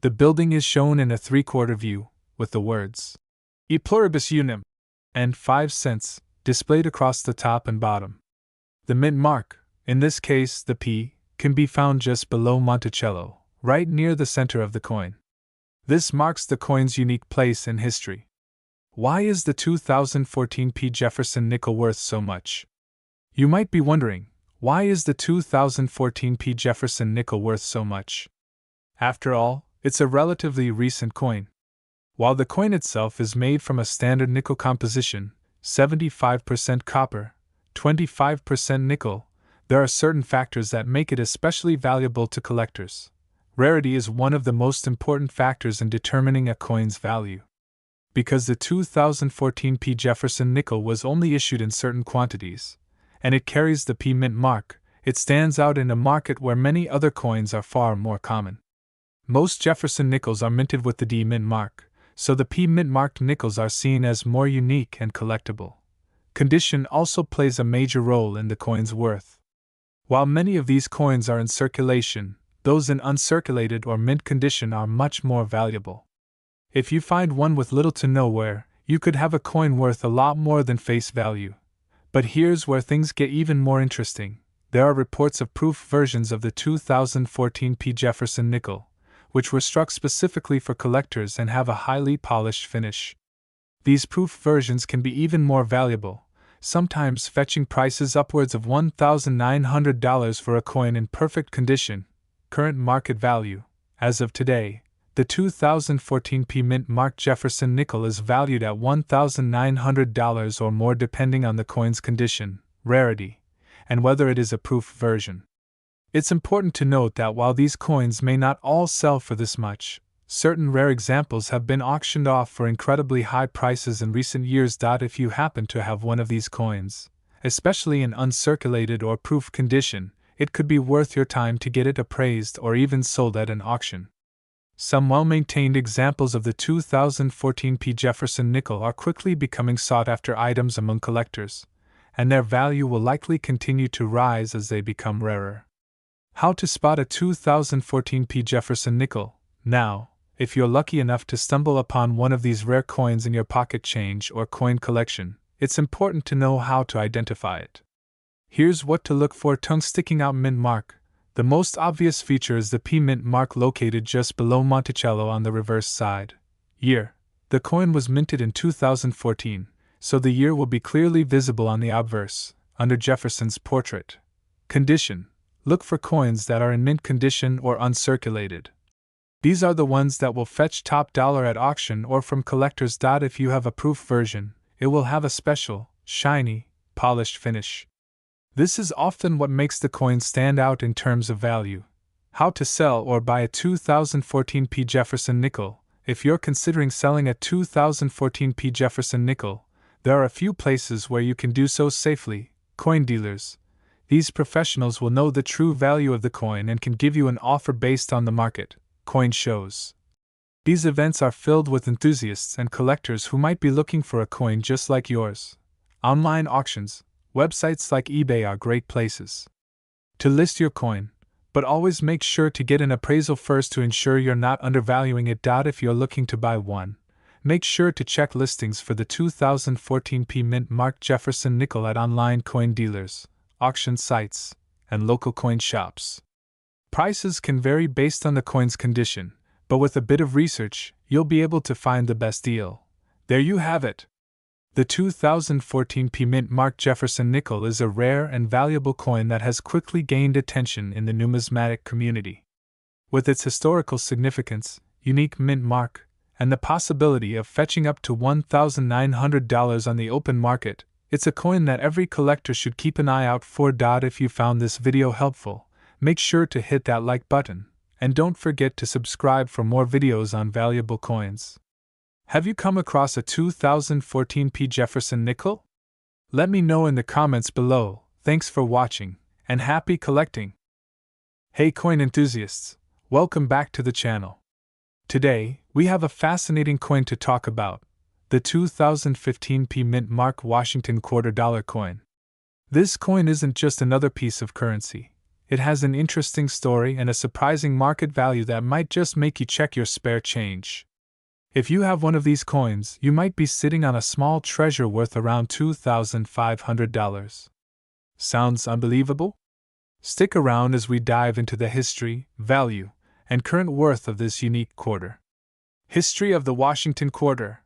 The building is shown in a three-quarter view, with the words, E pluribus unum, and 5 cents, displayed across the top and bottom. The mint mark, in this case the P, can be found just below Monticello, right near the center of the coin. This marks the coin's unique place in history. Why is the 2014 P Jefferson nickel worth so much? You might be wondering, why is the 2014 P Jefferson nickel worth so much? After all, it's a relatively recent coin. While the coin itself is made from a standard nickel composition, 75% copper, 25% nickel, there are certain factors that make it especially valuable to collectors. Rarity is one of the most important factors in determining a coin's value. Because the 2014 P Jefferson nickel was only issued in certain quantities, and it carries the P Mint mark, it stands out in a market where many other coins are far more common. Most Jefferson nickels are minted with the D Mint mark, so the P Mint marked nickels are seen as more unique and collectible. Condition also plays a major role in the coin's worth. While many of these coins are in circulation, those in uncirculated or mint condition are much more valuable. If you find one with little to no wear, you could have a coin worth a lot more than face value. But here's where things get even more interesting. There are reports of proof versions of the 2014 P Jefferson nickel, which were struck specifically for collectors and have a highly polished finish. These proof versions can be even more valuable, sometimes fetching prices upwards of $1,900 for a coin in perfect condition. Current market value, as of today, the 2014 P Mint marked Jefferson nickel is valued at $1,900 or more depending on the coin's condition, rarity, and whether it is a proof version. It's important to note that while these coins may not all sell for this much, certain rare examples have been auctioned off for incredibly high prices in recent years. If you happen to have one of these coins, especially in uncirculated or proof condition, it could be worth your time to get it appraised or even sold at an auction. Some well-maintained examples of the 2014 P Jefferson nickel are quickly becoming sought-after items among collectors, and their value will likely continue to rise as they become rarer. How to spot a 2014 P Jefferson nickel? Now, if you're lucky enough to stumble upon one of these rare coins in your pocket change or coin collection, it's important to know how to identify it. Here's what to look for: tongue sticking out mint mark. The most obvious feature is the P Mint mark located just below Monticello on the reverse side. Year: the coin was minted in 2014, so the year will be clearly visible on the obverse, under Jefferson's portrait. Condition: look for coins that are in mint condition or uncirculated. These are the ones that will fetch top dollar at auction or from collectors. If you have a proof version, it will have a special, shiny, polished finish. This is often what makes the coin stand out in terms of value. How to sell or buy a 2014 Jefferson Nickel. If you're considering selling a 2014 Jefferson Nickel, there are a few places where you can do so safely. Coin dealers. These professionals will know the true value of the coin and can give you an offer based on the market. Coin shows. These events are filled with enthusiasts and collectors who might be looking for a coin just like yours. Online auctions. Websites like eBay are great places to list your coin, but always make sure to get an appraisal first to ensure you're not undervaluing it. If you're looking to buy one, make sure to check listings for the 2014 mint marked Jefferson Nickel at online coin dealers, auction sites, and local coin shops. Prices can vary based on the coin's condition, but with a bit of research, you'll be able to find the best deal. There you have it. The 2014 mint marked Jefferson Nickel is a rare and valuable coin that has quickly gained attention in the numismatic community. With its historical significance, unique mint mark, and the possibility of fetching up to $1,900 on the open market, it's a coin that every collector should keep an eye out for. If you found this video helpful, make sure to hit that like button, and don't forget to subscribe for more videos on valuable coins. Have you come across a 2014 Jefferson Nickel? Let me know in the comments below. Thanks for watching, and happy collecting! Hey coin enthusiasts, welcome back to the channel. Today, we have a fascinating coin to talk about, the 2015 mint mark Washington $quarter coin. This coin isn't just another piece of currency. It has an interesting story and a surprising market value that might just make you check your spare change. If you have one of these coins, you might be sitting on a small treasure worth around $2,500. Sounds unbelievable? Stick around as we dive into the history, value, and current worth of this unique quarter. History of the Washington Quarter.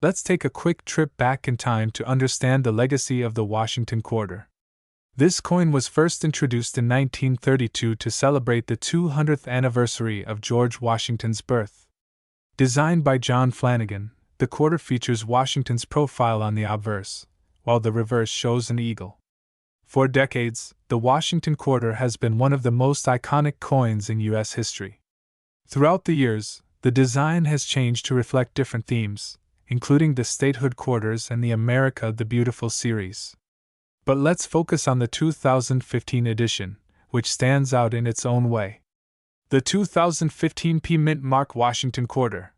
Let's take a quick trip back in time to understand the legacy of the Washington Quarter. This coin was first introduced in 1932 to celebrate the 200th anniversary of George Washington's birth. Designed by John Flanagan, the quarter features Washington's profile on the obverse, while the reverse shows an eagle. For decades, the Washington Quarter has been one of the most iconic coins in U.S. history. Throughout the years, the design has changed to reflect different themes, including the statehood quarters and the America the Beautiful series. But let's focus on the 2015 edition, which stands out in its own way. The 2015 mint mark Washington Quarter.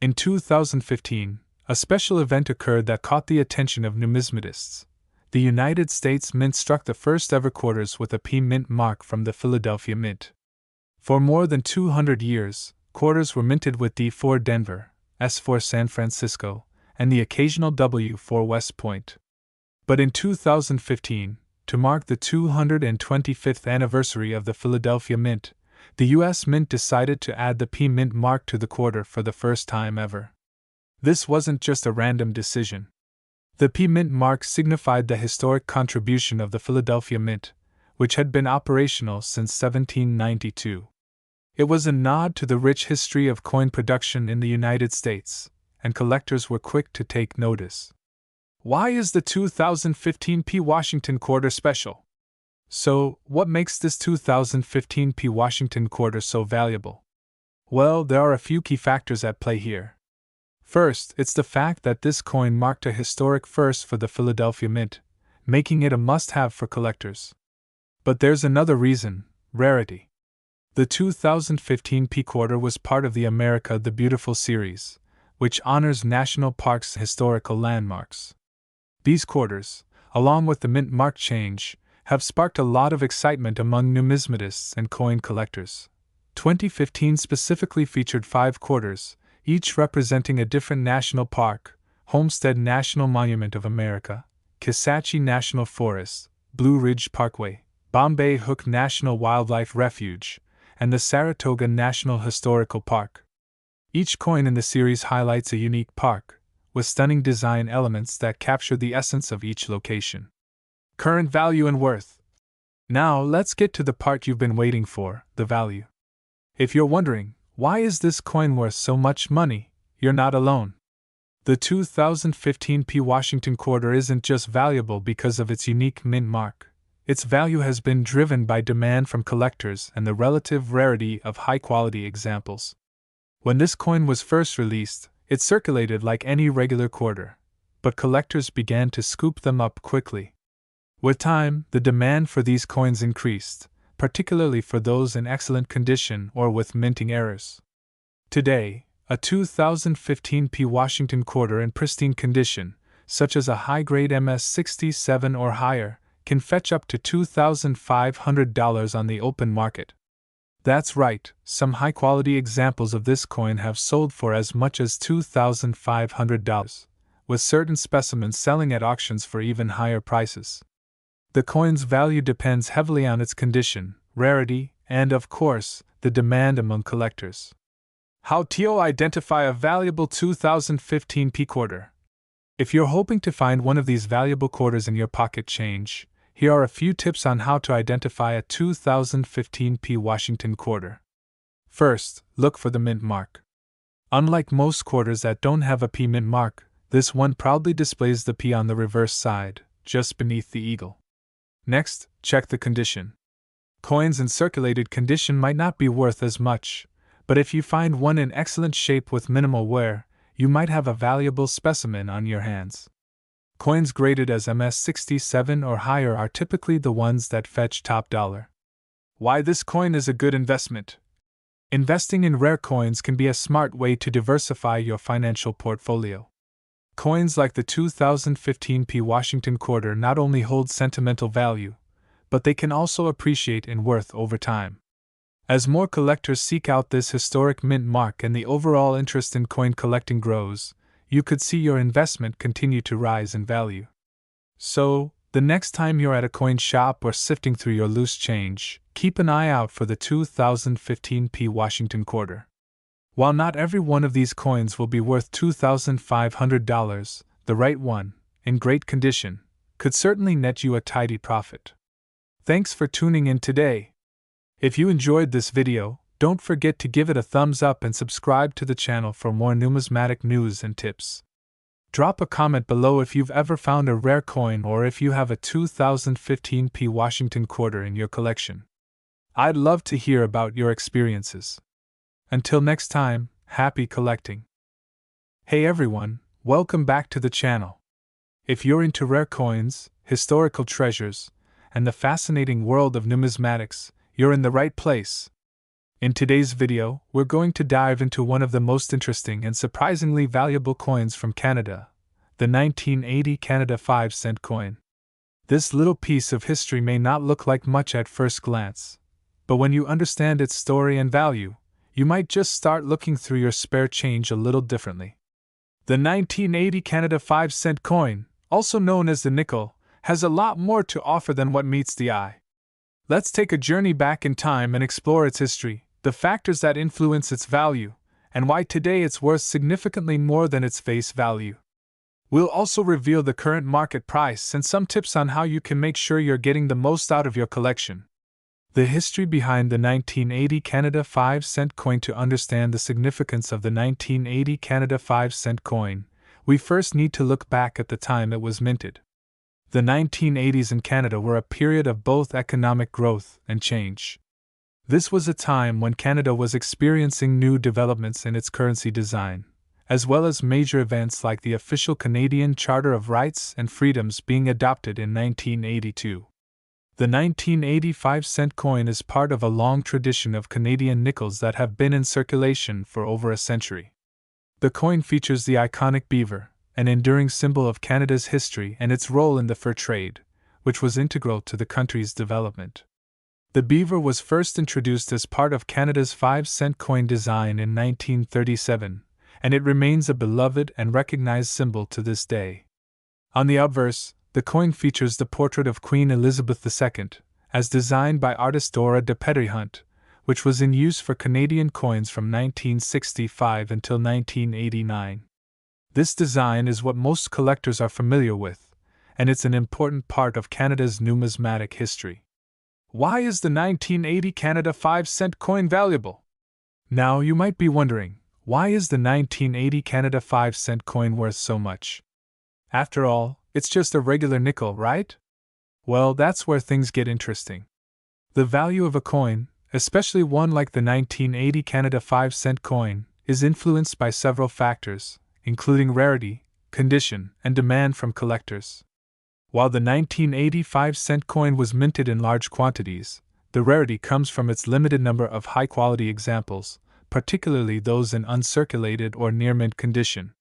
In 2015, a special event occurred that caught the attention of numismatists. The United States Mint struck the first ever quarters with a P mint mark from the Philadelphia Mint. For more than 200 years, quarters were minted with D for Denver, S for San Francisco, and the occasional W for West Point. But in 2015, to mark the 225th anniversary of the Philadelphia Mint, the U.S. Mint decided to add the P mint mark to the quarter for the first time ever. This wasn't just a random decision. The P mint mark signified the historic contribution of the Philadelphia Mint, which had been operational since 1792. It was a nod to the rich history of coin production in the United States, and collectors were quick to take notice. Why is the 2015 Washington Quarter special? So, what makes this 2015 Washington Quarter so valuable? Well, there are a few key factors at play here. First, it's the fact that this coin marked a historic first for the Philadelphia Mint, making it a must-have for collectors. But there's another reason: rarity. The 2015 Quarter was part of the America the Beautiful series, which honors national parks' historical landmarks. These quarters, along with the mint mark change, have sparked a lot of excitement among numismatists and coin collectors. 2015 specifically featured 5 quarters, each representing a different national park: Homestead National Monument of America, Kisatchie National Forest, Blue Ridge Parkway, Bombay Hook National Wildlife Refuge, and the Saratoga National Historical Park. Each coin in the series highlights a unique park, with stunning design elements that capture the essence of each location. Current value and worth. Now let's get to the part you've been waiting for, the value. If you're wondering, why is this coin worth so much money, you're not alone. The 2015 P Washington quarter isn't just valuable because of its unique mint mark. Its value has been driven by demand from collectors and the relative rarity of high-quality examples. When this coin was first released, it circulated like any regular quarter, but collectors began to scoop them up quickly. With time, the demand for these coins increased, particularly for those in excellent condition or with minting errors. Today, a 2015 P Washington quarter in pristine condition, such as a high-grade MS-67 or higher, can fetch up to $2,500 on the open market. That's right, some high-quality examples of this coin have sold for as much as $2,500, with certain specimens selling at auctions for even higher prices. The coin's value depends heavily on its condition, rarity, and, of course, the demand among collectors. How to identify a valuable 2015 P quarter? If you're hoping to find one of these valuable quarters in your pocket change, here are a few tips on how to identify a 2015 P Washington quarter. First, look for the mint mark. Unlike most quarters that don't have a P mint mark, this one proudly displays the P on the reverse side, just beneath the eagle. Next, check the condition. Coins in circulated condition might not be worth as much, but if you find one in excellent shape with minimal wear, you might have a valuable specimen on your hands. Coins graded as MS-67 or higher are typically the ones that fetch top dollar. Why this coin is a good investment? Investing in rare coins can be a smart way to diversify your financial portfolio. Coins like the 2015 P Washington quarter not only hold sentimental value, but they can also appreciate in worth over time. As more collectors seek out this historic mint mark and the overall interest in coin collecting grows, you could see your investment continue to rise in value. So, the next time you're at a coin shop or sifting through your loose change, keep an eye out for the 2015 P Washington quarter. While not every one of these coins will be worth $2,500, the right one, in great condition, could certainly net you a tidy profit. Thanks for tuning in today. If you enjoyed this video, don't forget to give it a thumbs up and subscribe to the channel for more numismatic news and tips. Drop a comment below if you've ever found a rare coin or if you have a 2015 P Washington quarter in your collection. I'd love to hear about your experiences. Until next time, happy collecting. Hey everyone, welcome back to the channel. If you're into rare coins, historical treasures, and the fascinating world of numismatics, you're in the right place. In today's video, we're going to dive into one of the most interesting and surprisingly valuable coins from Canada, the 1980 Canada 5-cent coin. This little piece of history may not look like much at first glance, but when you understand its story and value, you might just start looking through your spare change a little differently. The 1980 Canada 5-cent coin, also known as the nickel, has a lot more to offer than what meets the eye. Let's take a journey back in time and explore its history, the factors that influence its value, and why today it's worth significantly more than its face value. We'll also reveal the current market price and some tips on how you can make sure you're getting the most out of your collection. The history behind the 1980 Canada 5-cent coin. To understand the significance of the 1980 Canada 5-cent coin, we first need to look back at the time it was minted. The 1980s in Canada were a period of both economic growth and change. This was a time when Canada was experiencing new developments in its currency design, as well as major events like the official Canadian Charter of Rights and Freedoms being adopted in 1982. The 1985-cent coin is part of a long tradition of Canadian nickels that have been in circulation for over a century. The coin features the iconic beaver, an enduring symbol of Canada's history and its role in the fur trade, which was integral to the country's development. The beaver was first introduced as part of Canada's 5-cent coin design in 1937, and it remains a beloved and recognized symbol to this day. On the obverse, the coin features the portrait of Queen Elizabeth II, as designed by artist Dora de Petrie-Hunt, which was in use for Canadian coins from 1965 until 1989. This design is what most collectors are familiar with, and it's an important part of Canada's numismatic history. Why is the 1980 Canada 5-cent coin valuable? Now you might be wondering, why is the 1980 Canada 5-cent coin worth so much? After all, it's just a regular nickel, right? Well, that's where things get interesting. The value of a coin, especially one like the 1980 Canada 5-cent coin, is influenced by several factors, including rarity, condition, and demand from collectors. While the 1980 5-cent coin was minted in large quantities, the rarity comes from its limited number of high-quality examples, particularly those in uncirculated or near-mint condition.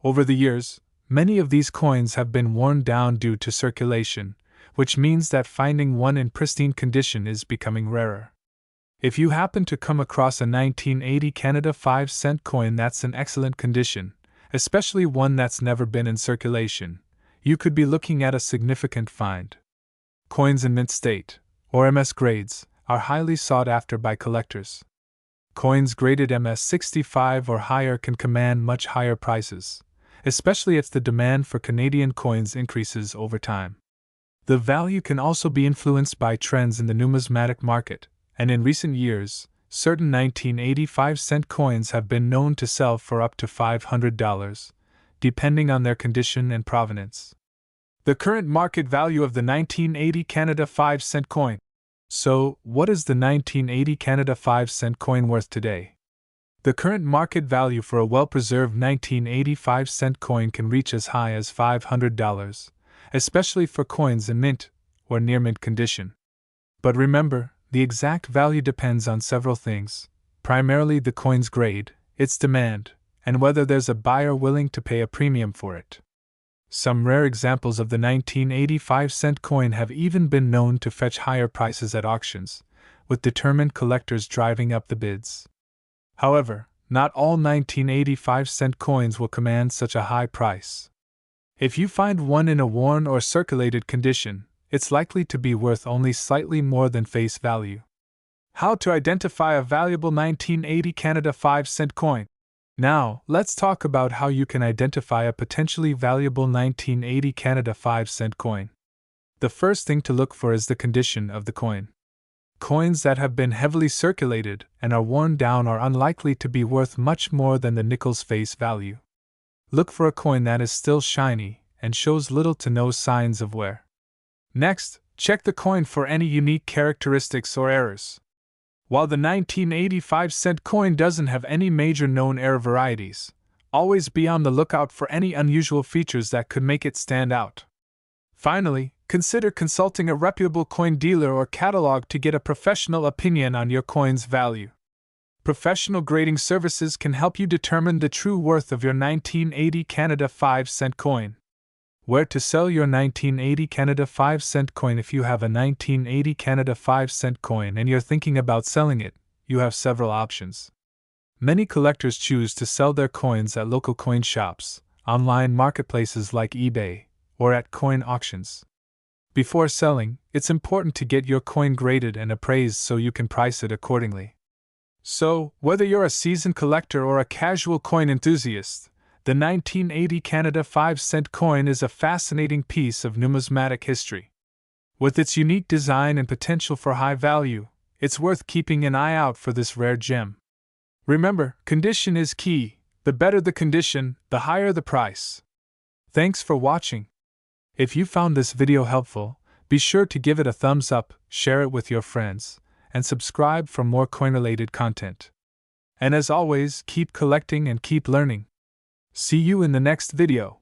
Over the years, many of these coins have been worn down due to circulation, which means that finding one in pristine condition is becoming rarer. If you happen to come across a 1980 Canada 5-cent coin that's in excellent condition, especially one that's never been in circulation, you could be looking at a significant find. Coins in mint state, or MS grades, are highly sought after by collectors. Coins graded MS65 or higher can command much higher prices, especially if the demand for Canadian coins increases over time. The value can also be influenced by trends in the numismatic market, and in recent years, certain 1980 5-cent coins have been known to sell for up to $500, depending on their condition and provenance. The current market value of the 1980 Canada 5-cent coin. So, what is the 1980 Canada 5-cent coin worth today? The current market value for a well-preserved 1980 5-cent coin can reach as high as $500, especially for coins in mint or near-mint condition. But remember, the exact value depends on several things, primarily the coin's grade, its demand, and whether there's a buyer willing to pay a premium for it. Some rare examples of the 1980 5-cent coin have even been known to fetch higher prices at auctions, with determined collectors driving up the bids. However, not all 1980 5-cent coins will command such a high price. If you find one in a worn or circulated condition, it's likely to be worth only slightly more than face value. How to identify a valuable 1980 Canada 5-cent coin? Now, let's talk about how you can identify a potentially valuable 1980 Canada 5-cent coin. The first thing to look for is the condition of the coin. Coins that have been heavily circulated and are worn down are unlikely to be worth much more than the nickel's face value. Look for a coin that is still shiny and shows little to no signs of wear. Next, check the coin for any unique characteristics or errors. While the 1980 5-cent coin doesn't have any major known error varieties, always be on the lookout for any unusual features that could make it stand out. Finally, consider consulting a reputable coin dealer or catalog to get a professional opinion on your coin's value. Professional grading services can help you determine the true worth of your 1980 Canada 5-cent coin. Where to sell your 1980 Canada 5-cent coin? If you have a 1980 Canada 5-cent coin and you're thinking about selling it, you have several options. Many collectors choose to sell their coins at local coin shops, online marketplaces like eBay, or at coin auctions. Before selling, it's important to get your coin graded and appraised so you can price it accordingly. So, whether you're a seasoned collector or a casual coin enthusiast, the 1980 Canada 5-cent coin is a fascinating piece of numismatic history. With its unique design and potential for high value, it's worth keeping an eye out for this rare gem. Remember, condition is key. The better the condition, the higher the price. Thanks for watching. If you found this video helpful, be sure to give it a thumbs up, share it with your friends, and subscribe for more coin-related content. And as always, keep collecting and keep learning. See you in the next video.